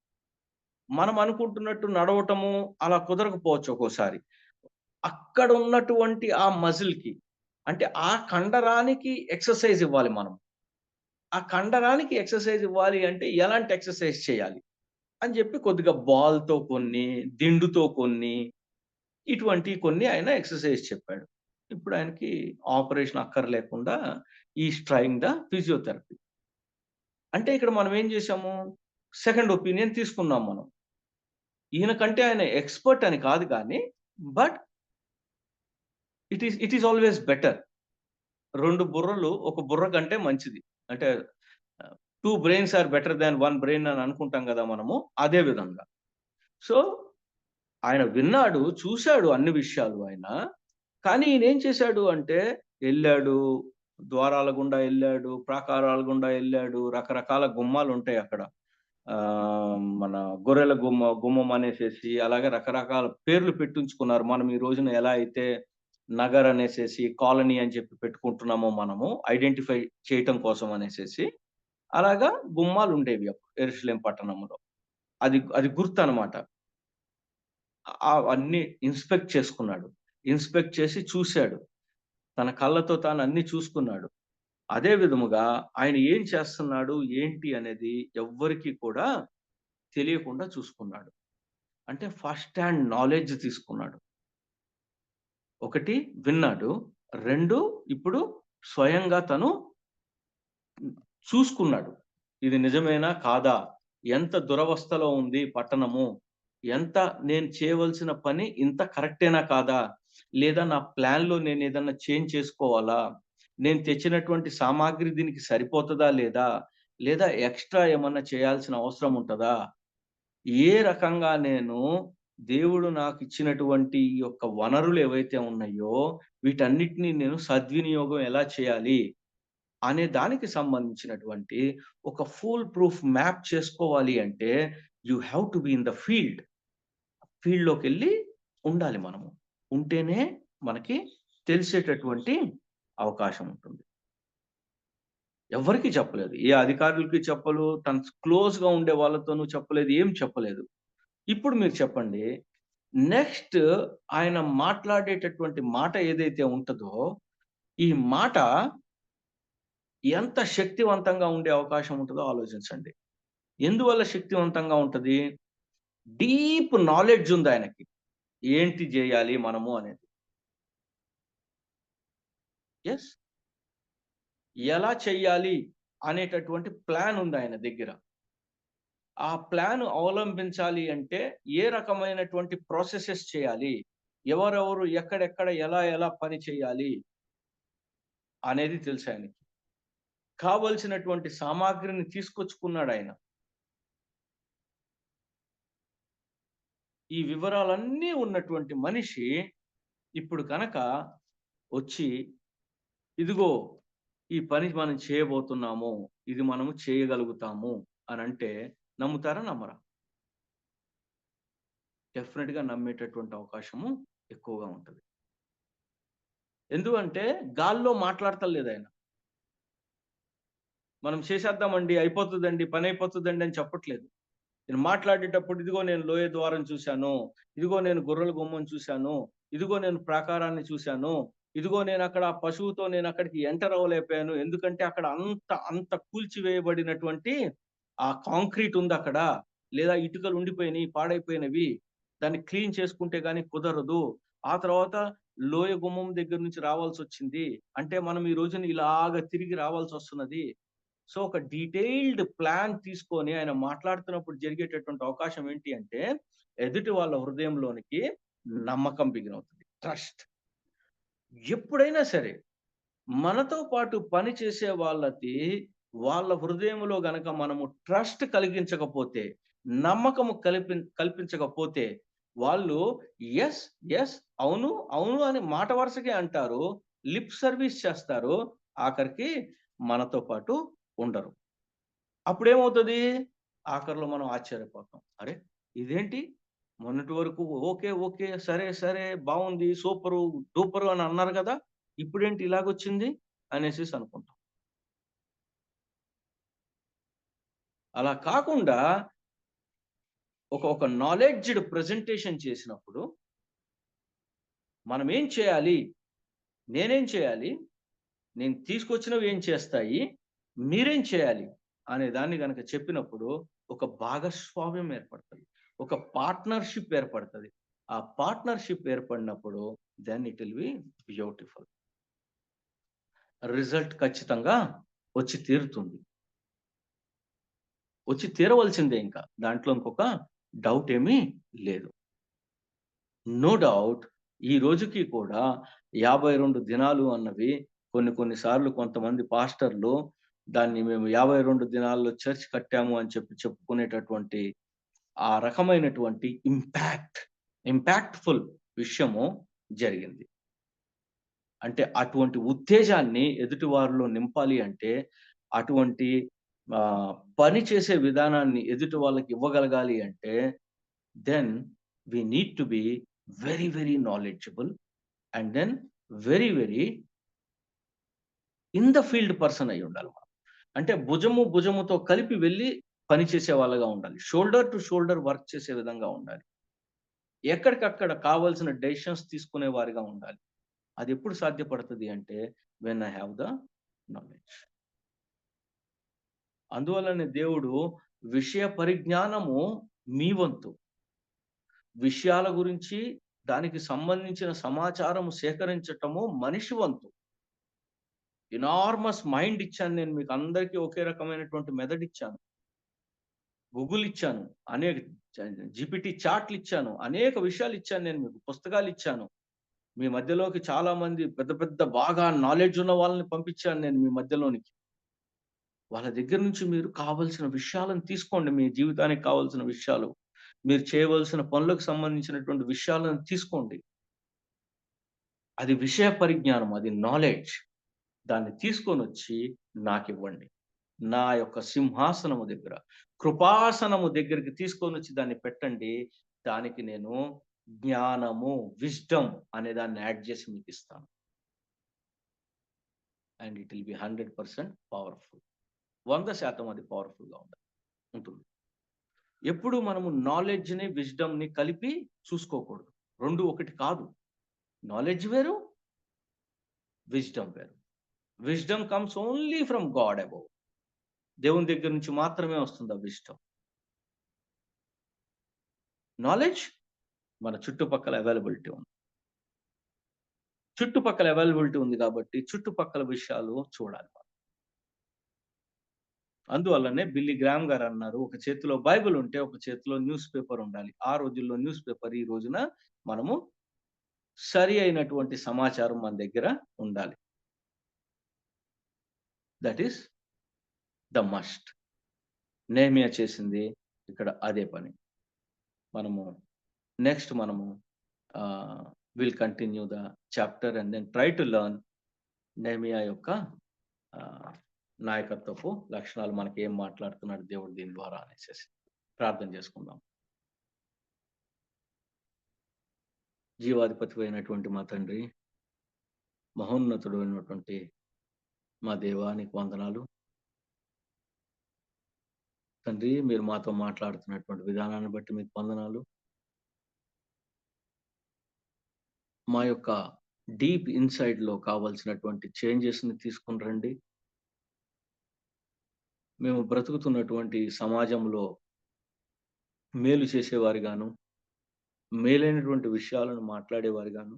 మనం అనుకుంటున్నట్టు నడవటము అలా కుదరకపోవచ్చు ఒక్కోసారి. అక్కడ ఉన్నటువంటి ఆ మజిల్ కి, అంటే ఆ కండరానికి ఎక్సర్సైజ్ ఇవ్వాలి మనం. ఆ కండరానికి ఎక్సర్సైజ్ ఇవ్వాలి అంటే ఎలాంటి ఎక్సర్సైజ్ చేయాలి అని చెప్పి కొద్దిగా బాల్తో కొన్ని, దిండుతో కొన్ని ఆయన ఎక్సర్సైజ్ చెప్పాడు. ఇప్పుడు ఆయనకి ఆపరేషన్ అక్కర్లేకుండా ఈ ట్రైయింగ్ ద ఫిజియోథెరపీ. అంటే ఇక్కడ మనం ఏం చేసాము, సెకండ్ ఒపీనియన్ తీసుకున్నాం మనం. ఈయన కంటే ఆయన ఎక్స్‌పర్ట్ అని కాదు కానీ, but it is always better. 2 బుర్రలు ఒక బుర్ర కంటే మంచిది. అంటే 2 brains are better than 1 brain అని అనుకుంటాం కదా మనము. అదే విధంగా. సో, ఆయన విన్నాడు, చూసాడు అన్ని విషయాలు ఆయన. కానీ ఈయనేం చేశాడు అంటే, ఎళ్ళాడు, ద్వారాల గుండా ఎళ్ళాడు, ప్రాకారాల గుండా ఎళ్ళాడు, రకరకాల గుమ్మాలుంటాయి అక్కడ. మన గొర్రెల గుమ్మం అనేసేసి, అలాగే రకరకాల పేర్లు పెట్టించుకున్నారు. మనం ఈ రోజున ఎలా అయితే నగర్ అనేసేసి, కాలనీ అని చెప్పి పెట్టుకుంటున్నామో మనము ఐడెంటిఫై చేయటం కోసం అనేసేసి, అలాగా గుమ్మాలుండేవి యెరూషలేం పట్టణంలో. అది గుర్తనమాట. అన్నీ ఇన్స్‌పెక్ట్ చేసుకున్నాడు. ఇన్స్‌పెక్ట్ చేసి చూసాడు. తన కళ్ళతో తాను అన్నీ చూసుకున్నాడు. అదే విధముగా ఆయన ఏం చేస్తున్నాడు, ఏంటి అనేది ఎవ్వరికీ కూడా తెలియకుండా చూసుకున్నాడు. అంటే ఫస్ట్ హ్యాండ్ నాలెడ్జ్ తీసుకున్నాడు. 1 విన్నాడు. 2 ఇప్పుడు స్వయంగా తను చూసుకున్నాడు. ఇది నిజమేనా? కాదా? ఎంత దురవస్థలో ఉంది పట్టణము? ఎంత నేను చేయవలసిన పని ఇంత కరెక్టేనా కాదా? లేదా నా ప్లాన్‌లో నేనేదన్నా చేంజ్ చేసుకోవాలా? నేను తెచ్చినటువంటి సామాగ్రి దీనికి సరిపోతదా లేదా? లేదా ఎక్స్‌ట్రా ఏమన్నా చేయాల్సిన అవసరం ఉంటదా? ఏ రకంగా నేను దేవుడు నాకిచ్చినటువంటి ఈ యొక్క వనరులు ఏవైతే ఉన్నాయో, వీటన్నిటిని నేను సద్వినియోగం ఎలా చేయాలి? అనే దానికి సంబంధించినటువంటి ఒక ఫుల్ ప్రూఫ్ మ్యాప్ చేసుకోవాలి అంటే, you have to be in the field. ఫీల్డ్‌లోకెళ్ళి ఉండాలి మనము. ఉంటేనే మనకి తెలిసేటటువంటి అవకాశం ఉంటుంది. ఎవ్వరికీ చెప్పలేదు. ఏ అధికారులకి చెప్పలు, తను క్లోజ్‌గా ఉండే వాళ్ళతోనూ చెప్పలేదు. ఏం చెప్పలేదు. ఇప్పుడు మీరు చెప్పండి. నెక్స్ట్ ఆయన మాట్లాడేటటువంటి మాట ఏదైతే ఉంటదో, ఈ మాట ఎంత శక్తివంతంగా ఉండే అవకాశం ఉంటదో ఆలోచించండి. ఎందువల్ల శక్తివంతంగా ఉంటది? డీప్ నాలెడ్జ్ ఉంది ఆయనకి. ఏంటి జేయాలి మనము అనేది. యెస్. ఎలా చెయ్యాలి అనేటటువంటి ప్లాన్ ఉంది ఆయన దగ్గర. ఆ ప్లాన్ అవలంబించాలి అంటే ఏ రకమైనటువంటి ప్రాసెసెస్ చేయాలి? ఎవరెవరు ఎక్కడెక్కడ ఎలా ఎలా పని చేయాలి? అనేది తెలుసు ఆయనకి. కావలసినటువంటి సామాగ్రిని తీసుకొచ్చుకున్నాడాయన. ఈ వివరాలన్నీ ఉన్నటువంటి మనిషి ఇప్పుడు గనక వచ్చి, ఇదిగో ఈ పని మనం చేయబోతున్నాము. ఇది మనము చేయగలుగుతాము అనంటే నమ్ముతారా? నమ్మరా? డెఫినిట్‌గా నమ్మేటటువంటి అవకాశము ఎక్కువగా ఉంటది. ఎందుకంటే గాల్లో మాట్లాడతలేదాయన. మనం చేసేద్దామండి, అయిపోతదండి, పనైపోతదండి అని చెప్పట్లేదు. నేను మాట్లాడేటప్పుడు ఇదిగో నేను లోయ ద్వారం చూశాను. ఇదిగో నేను గొర్రెల గుమ్మం చూశాను. ఇదిగో నేను ప్రాకారాన్ని చూశాను. ఇదిగో నేనక్కడ ఆ పశువుతో నేనక్కడికి ఎంటర్ అవ్వలేకపోయాను. ఎందుకంటే అక్కడ అంత కూల్చివేయబడినటువంటి ఆ కాంక్రీట్ ఉందక్కడ. లేదా ఇటుకలు ఉండిపోయినయి, పాడైపోయినవి. దాన్ని క్లీన్ చేసుకుంటే గాని కుదరదు. ఆ తర్వాత లోయ గుమ్మం దగ్గర నుంచి రావాల్సొచ్చింది. అంటే మనం ఈ రోజున ఇలాగ తిరిగి రావాల్సొస్తున్నది. సో, ఒక డీటెయిల్డ్ ప్లాన్ తీసుకొని ఆయన మాట్లాడుతున్నప్పుడు జరిగేటటువంటి అవకాశం ఏంటి అంటే, ఎదుటి వాళ్ళ హృదయంలోనికి నమ్మకం బిగినవుతుంది. ట్రస్ట్. ఎప్పుడైనా సరే, మనతో పాటు పని చేసే వాళ్ళ హృదయంలో గనక మనము ట్రస్ట్ కలిగించకపోతే, నమ్మకము కల్పించకపోతే, వాళ్ళు యెస్, యెస్, అవును, అవును అని మాట వరుసకే అంటారు. లిప్ సర్వీస్ చేస్తారు. ఆఖరికి మనతో పాటు ఉండరు. అప్పుడేమవుతది? ఆఖరిలో మనం ఆశ్చర్యపోతాం. అరే! ఇదేంటి? మొన్నటి వరకు ఓకే, ఓకే, సరే, సరే, బావుంది, సూపరు, డూపరు అని అన్నారు గదా! ఇప్పుడేంటి ఇలాగొచ్చింది? అనేసేసి అనుకుంటాం. అలా కాకుండా ఒక నాలెడ్జ్డ్ ప్రెజెంటేషన్ చేసినప్పుడు మనం ఏం చేయాలి? నేనేం చేయాలి? నేను తీసుకొచ్చినవి ఏం చేస్తాయి? మీరేం చేయాలి? అనే దాన్ని గనక చెప్పినప్పుడు ఒక భాగస్వామ్యం ఏర్పడతది. ఒక పార్ట్నర్‌షిప్ ఏర్పడతది. ఆ పార్ట్నర్‌షిప్ ఏర్పడినప్పుడు then it will be beautiful. Result ఖచ్చితంగా వచ్చి తీరుతుంది. వచ్చి తీరవలసిందే. ఇంకా దాంట్లో ఇంకొక డౌట్ ఏమీ లేదు. నో డౌట్ ఈ రోజుకి కూడా 52 దినాలు అన్నవి కొన్ని సార్లు కొంతమంది పాస్టర్లు దాన్ని మేము 52 దినాల్లో చర్చ్ కట్టాము అని చెప్పుకునేటటువంటి ఆ రకమైనటువంటి ఇంపాక్ట్ఫుల్ విషయము జరిగింది. అంటే అటువంటి ఉత్తేజాన్ని ఎదుటి వారిలో నింపాలి అంటే, అటువంటి పని చేసే విధానాన్ని ఎదుటి వాళ్ళకి ఇవ్వగలగాలి అంటే, then we need to be very knowledgeable and then very in the field person అయి ఉండాలి. అంటే భుజముతో కలిపి వెళ్ళి పని చేసే వాళ్ళగా ఉండాలి. షోల్డర్ టు షోల్డర్ వర్క్ చేసే విధంగా ఉండాలి. ఎక్కడికక్కడ కావాల్సిన డెసిషన్స్ తీసుకునే వారిగా ఉండాలి. అది ఎప్పుడు సాధ్యపడుతుంది అంటే, when I have the knowledge. అందువల్లనే దేవుడు విషయ పరిజ్ఞానము మీ వంతు, విషయాల గురించి దానికి సంబంధించిన సమాచారం సేకరించటము మనిషి వంతు. ఎనార్మస్ మైండ్ ఇచ్చాను నేను మీకు అందరికీ, ఒకే రకమైనటువంటి మెథడ్ ఇచ్చాను. గూగుల్ ఇచ్చాను, అనేక GPT చాట్లు ఇచ్చాను, అనేక విషయాలు ఇచ్చాను, నేను మీకు పుస్తకాలు ఇచ్చాను. మీ మధ్యలోకి చాలా మంది పెద్ద బాగా నాలెడ్జ్ ఉన్న వాళ్ళని పంపించాను నేను మీ మధ్యలోనికి. వాళ్ళ దగ్గర నుంచి మీరు కావలసిన విషయాలను తీసుకోండి. మీ జీవితానికి కావాల్సిన విషయాలు, మీరు చేయవలసిన పనులకు సంబంధించినటువంటి విషయాలను తీసుకోండి. అది విషయ పరిజ్ఞానం, అది నాలెడ్జ్. దాన్ని తీసుకొని వచ్చి నాకు ఇవ్వండి. నా యొక్క సింహాసనము దగ్గర, కృపాసనము దగ్గరికి తీసుకొని వచ్చి దాన్ని పెట్టండి. దానికి నేను జ్ఞానము, విజ్డమ్ అనే దాన్ని యాడ్ చేసి మీకు ఇస్తాను. And it will B 100% powerful. 100% అది పవర్ఫుల్ గా ఉంటుంది. ఎప్పుడు మనము నాలెడ్జ్ని, విజ్డమ్ని కలిపి చూసుకోకూడదు. రెండు ఒకటి కాదు. నాలెడ్జ్ వేరు, విజ్డమ్ వేరు. Wisdom comes only from God above. దేవుని దగ్గర నుంచి మాత్రమే వస్తుంది ఆ విజ్డమ్. నాలెడ్జ్ మన చుట్టుపక్కల అవైలబిలిటీ ఉంది. చుట్టుపక్కల అవైలబిలిటీ ఉంది కాబట్టి చుట్టుపక్కల విషయాలు చూడాలి. అందువల్లనే బిల్లీ గ్రామ్ గారు అన్నారు, ఒక చేతిలో బైబిల్ ఉంటే ఒక చేతిలో న్యూస్ పేపర్ ఉండాలి. ఆ రోజుల్లో న్యూస్ పేపర్, ఈ రోజున మనము సరి అయినటువంటి సమాచారం మన దగ్గర ఉండాలి. That is the must. Nehemiah చేసింది ఇక్కడ అదే పని. మనము next will continue the chapter and then try to learn Nehemiah యొక్క నాయకత్వపు లక్షణాలు, మనకి ఏం మాట్లాడుతున్నాడు దేవుడు దీని ద్వారా అనేసి ప్రార్థన చేసుకుందాం. జీవాధిపతి అయినటువంటి మా తండ్రి, మహోన్నతుడు అయినటువంటి మా దేవానికి వందనాలు తండ్రి. మీరు మాతో మాట్లాడుతున్నటువంటి విధానాన్ని బట్టి మీకు వందనాలు. మా యొక్క డీప్ ఇన్సైడ్ లో కావాల్సినటువంటి చేంజెస్ ని తీసుకుని రండి. మేము బ్రతుకుతున్నటువంటి సమాజంలో మేలు చేసేవారిగాను, మేలైనటువంటి విషయాలను మాట్లాడేవారిగాను,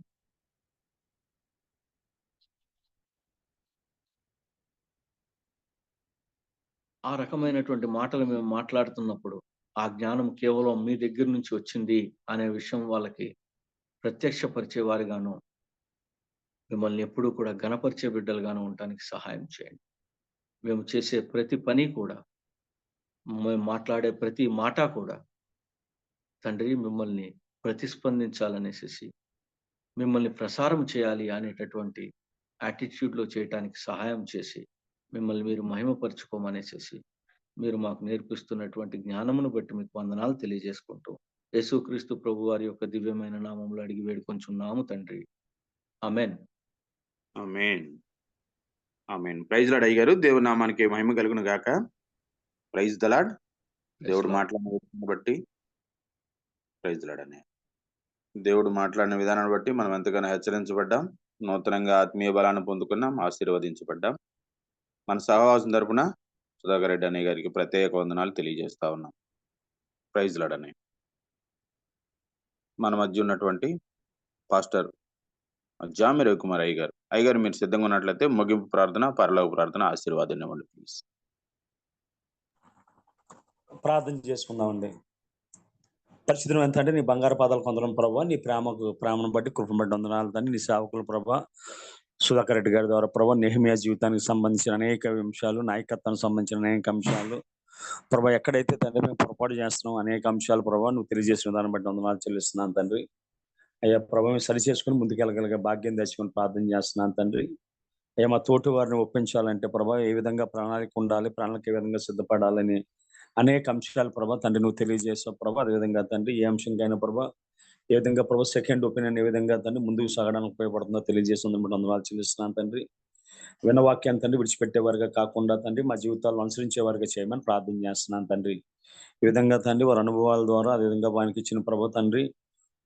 ఆ రకమైనటువంటి మాటలు మేము మాట్లాడుతున్నప్పుడు ఆ జ్ఞానం కేవలం మీ దగ్గర నుంచి వచ్చింది అనే విషయం వాళ్ళకి ప్రత్యక్షపరిచేవారిగాను, మిమ్మల్ని ఎప్పుడూ కూడా ఘనపరిచే బిడ్డలుగాను ఉండటానికి సహాయం చేయండి. మేము చేసే ప్రతి పని కూడా, మేము మాట్లాడే ప్రతి మాట కూడా తండ్రి మిమ్మల్ని ప్రతిస్పందించాలనేసి, మిమ్మల్ని ప్రసారం చేయాలి అనేటటువంటి యాటిట్యూడ్లో చేయటానికి సహాయం చేసి, మిమ్మల్ని మీరు మహిమపరచుకోమనేసి మీరు మాకు నేర్పిస్తున్నటువంటి జ్ఞానమును బట్టి మీకు వందనాలు తెలియజేసుకుంటూ, యేసుక్రీస్తు ప్రభు వారి యొక్క దివ్యమైన నామములో అడిగి వేడుకొంచున్నాము తండ్రి. ఆమేన్. ఆమేన్. ఆమేన్. ప్రైజ్ లార్డ్ అయ్యగారు. దేవుని నామానికి మహిమ కలుగును గాక. Praise the Lord. దేవుడు మాట్లాడిన విధానాన్ని బట్టి, ప్రైజ్ లార్డ్ అనే దేవుడు మాట్లాడిన విధానాన్ని బట్టి మనం ఎంతగానో హెచ్చరించబడ్డాం, నూతనంగా ఆత్మీయ బలాన్ని పొందుకున్నాం, ఆశీర్వదించబడ్డాం. మన సహవాసం తరపున సుధాకర్ రెడ్డి అనే గారికి ప్రత్యేక వందనాలు తెలియజేస్తా ఉన్నాం. ప్రైజ్ లార్డ్ అనే మన మధ్య ఉన్నటువంటి పాస్టర్ జామి రవికుమార్ అయ్యగారు మీరు సిద్ధంగా ఉన్నట్లయితే ముగింపు ప్రార్థన, పరలోక ప్రార్థన, ఆశీర్వాదం ఇవ్వండి ప్లీజ్. ప్రార్థన చేసుకుందామండి. పరిశుద్ధం ఎంత అంటే నీ బంగారు పాదాలు కొందరం ప్రభావ, నీ ప్రేమను బట్టి కృపను బట్టి వందనాలు తండ్రి. నీ సేవకులు ప్రభావ సుధాకర్ రెడ్డి గారి ద్వారా ప్రభావ నెహెమియా జీవితానికి సంబంధించిన అనేక అంశాలు, నాయకత్వానికి సంబంధించిన అనేక అంశాలు ప్రభావ, ఎక్కడైతే తండ్రి మేము పొరపాటు చేస్తున్నాం అనేక అంశాలు ప్రభావ నువ్వు తెలియజేసిన దాన్ని బట్టి వందనాలు చెల్లిస్తున్నాను తండ్రి. అయ్యా ప్రభావ మేము సరి చేసుకుని ముందుకెళ్ళగలిగే భాగ్యం తెచ్చుకొని ప్రార్థన చేస్తున్నాను తండ్రి. అయ్యా మా తోటి వారిని ఒప్పించాలంటే ప్రభావ ఏ విధంగా ప్రణాళిక ఉండాలి, ప్రణాళిక ఏ విధంగా సిద్ధపడాలని అనేక అంశాలు ప్రభావ తండ్రి నువ్వు తెలియజేసావు ప్రభావ. అదేవిధంగా తండ్రి ఏ అంశంకైనా ప్రభావ ఏ విధంగా ప్రభావ సెకండ్ ఒపీనియన్ ఏ విధంగా తండ్రి ముందుకు సాగడానికి ఉపయోగపడుతుందో తెలియజేస్తుంది బట్టి వందనాలు చెల్లిస్తున్నాను తండ్రి. విన్న వాక్యాన్ని తండ్రి విడిచిపెట్టేవారుగా కాకుండా తండ్రి మా జీవితాలను అనుసరించేవారుగా చేయమని ప్రార్థన చేస్తున్నాను తండ్రి. ఈ విధంగా తండ్రి వారి అనుభవాల ద్వారా అదేవిధంగా వారికి ఇచ్చిన ప్రభావ తండ్రి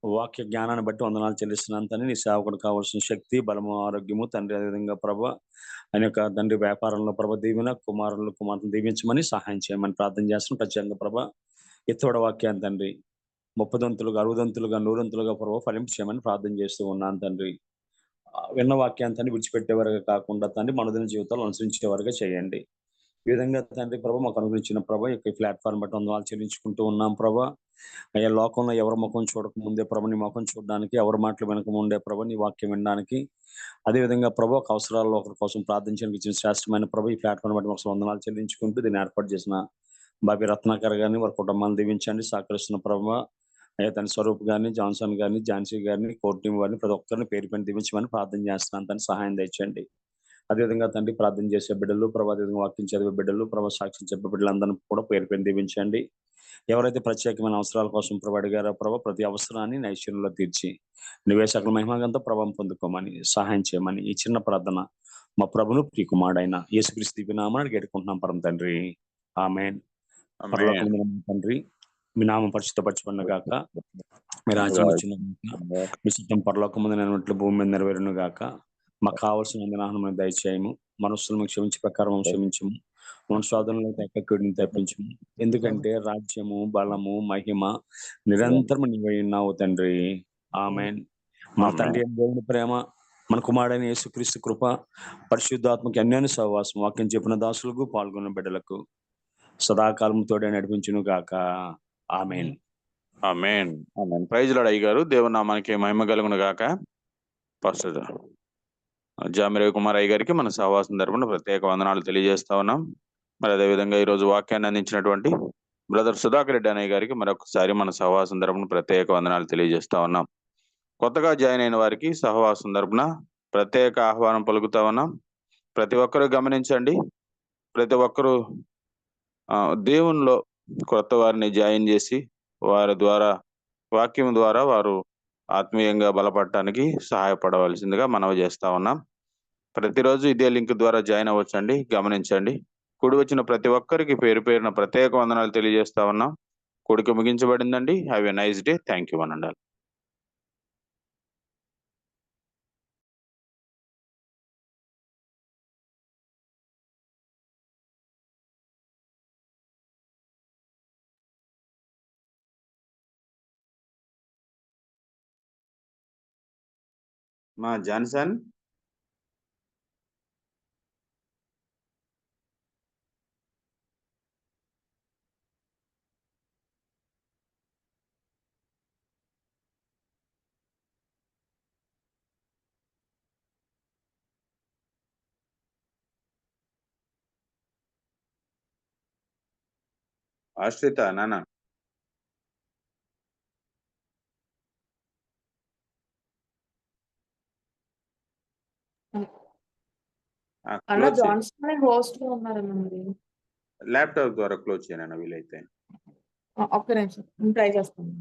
వాక్య జ్ఞానాన్ని బట్టి వందనాలు చెల్లిస్తున్నాను తండ్రి. నీ సేవకుడు కావాల్సిన శక్తి, బలము, ఆరోగ్యము తండ్రి అదేవిధంగా ప్రభావ ఆయన యొక్క తండ్రి వ్యాపారంలో ప్రభ దీవెన కుమారులను దీవించమని సహాయం చేయమని ప్రార్థన చేస్తున్నాం. ప్రత్యేకంగా ప్రభ ఎత్తోడ వాక్యాన్ని తండ్రి 30 దంతులుగా 60 దంతులుగా 100 దంతులుగా ప్రభావ ఫలింపు చేయమని ప్రార్థన చేస్తూ ఉన్నాను తండ్రి. విన్న వాక్యాన్ని తండ్రి విడిచిపెట్టేవారుగా కాకుండా తండ్రి మనదిన జీవితాలు అనుసరించేవారుగా చేయండి. ఈ విధంగా తండ్రి ప్రభ మాకు అనుగ్రహించిన ప్రభ ఈ ప్లాట్ఫామ్ బట్టి వందనాలు చెల్లించుకుంటూ ఉన్నాం ప్రభ. అయ్యా లోకంలో ఎవరి ముఖం చూడక ముందే ప్రభ నీ ముఖం చూడడానికి, ఎవరి మాటలు వెనక ముందే ప్రభ నీ వాక్యం వినడానికి, అదేవిధంగా ప్రభు ఒక అవసరాల్లో ఒకరి కోసం ప్రార్థించడానికి ఇచ్చిన శ్రేష్టమైన ప్రభు ఈ ప్లాట్ఫామ్ బట్టి మాకు వందనాలు చెల్లించుకుంటూ దీన్ని ఏర్పాటు చేసిన బాబీ రత్నాకర్ గారిని వారి కుటుంబాన్ని దీవించండి. సహకరిస్తున్న ప్రభు అయ్యా తన స్వరూప్ గారిని, జాన్సన్ గారిని, ఝాన్సీ గారిని, కోర్టు వారిని ప్రతి ఒక్కరిని పేరు పైన దీవించమని ప్రార్థన చేస్తున్నాను. తన సహాయం తెచ్చండి. అదేవిధంగా తండ్రి ప్రార్థన చేసే బిడ్డలు ప్రభా, అదేవిధంగా వాక్యం చదివే బిడ్డలు ప్రభా, సాక్ష్యం చెప్పే బిడ్డలందరినీ కూడా పేరు పైన దీవించండి. ఎవరైతే ప్రత్యేకమైన అవసరాల కోసం ప్రభు అడిగారో ప్రభా ప్రతి అవసరాన్ని నైశ్వర్యంలో తీర్చి నువ్వే సకల మహిమగంతో ప్రభావం పొందుకోమని సహాయం చేయమని ఈ చిన్న ప్రార్థన మా ప్రభును ప్రియకుమారుడైన యేసుక్రీస్తు దివ్యనామాన్ని వేడుకుంటున్నాం పరమ తండ్రి. ఆమేన్. పరలోకమందున్న మా తండ్రి, మీ నామం పరిశుద్ధపరచబడును గాక, మీ రాజ్యం వచ్చును గాక, మీ చిత్తం పరలోకమందున భూమి మీద నెరవేరును గాక. మాకు కావాల్సిన ఆహారం దయచేయము, మనస్సులను క్షమించే ప్రకారం క్షమించము, మన శోధనలో ఎక్కడిని తప్పించము. ఎందుకంటే రాజ్యము, బలము, మహిమ నిరంతరం నీవై ఉన్నావు తండ్రి. ఆమేన్. మన తండ్రి దేవుని ప్రేమ, మన కుమారుడైన యేసుక్రీస్తు కృప, పరిశుద్ధాత్మకి అన్యోన్య సహవాసం వాక్యం చెప్పిన దాసులకు పాల్గొన్న బిడ్డలకు సదాకాలం తోడే నడిపించును గాక. ఆమేన్. ఆమేన్. ఆమేన్. ప్రైజ్ లార్డ్ అయ్య గారు. దేవుని నామానికి మహిమ కలుగును గాక. పాస్టర్ జామి రవికుమార్ అయ్య గారికి మన సహవాసం తరపున ప్రత్యేక వందనాలు తెలియజేస్తా ఉన్నాం. మరి అదేవిధంగా ఈరోజు వాక్యాన్ని అందించినటువంటి బ్రదర్ సుధాకర్ రెడ్డి అన్నయ్య గారికి మరొకసారి మన సహవాసం తరపున ప్రత్యేక వందనాలు తెలియజేస్తా ఉన్నాం. కొత్తగా జాయిన్ అయిన వారికి సహవాసం తరపున ప్రత్యేక ఆహ్వానం పలుకుతా ఉన్నాం. ప్రతి ఒక్కరూ గమనించండి, ప్రతి ఒక్కరూ దేవునిలో కొత్త వారిని జాయిన్ చేసి వారి ద్వారా వాక్యం ద్వారా వారు ఆత్మీయంగా బలపడటానికి సహాయపడవలసిందిగా మనవి చేస్తా ఉన్నాం. ప్రతిరోజు ఇదే లింక్ ద్వారా జాయిన్ అవ్వచ్చండి. గమనించండి. కూడి వచ్చిన ప్రతి ఒక్కరికి పేరు పేరున ప్రత్యేక వందనాలు తెలియజేస్తా ఉన్నాం. కూడిక ముగించబడిందండి. Have a nice day. Thank you అనండి. మా జాన్సన్ ఆశ్రిత నాన్న అన్న జాన్సన్ హోస్ట్ లో ఉన్నారనండి. ల్యాప్టాప్ ద్వారా క్లోజ్ చేయను వీలైతే. ఒక్క నిమిషం ట్రై చేస్తాను.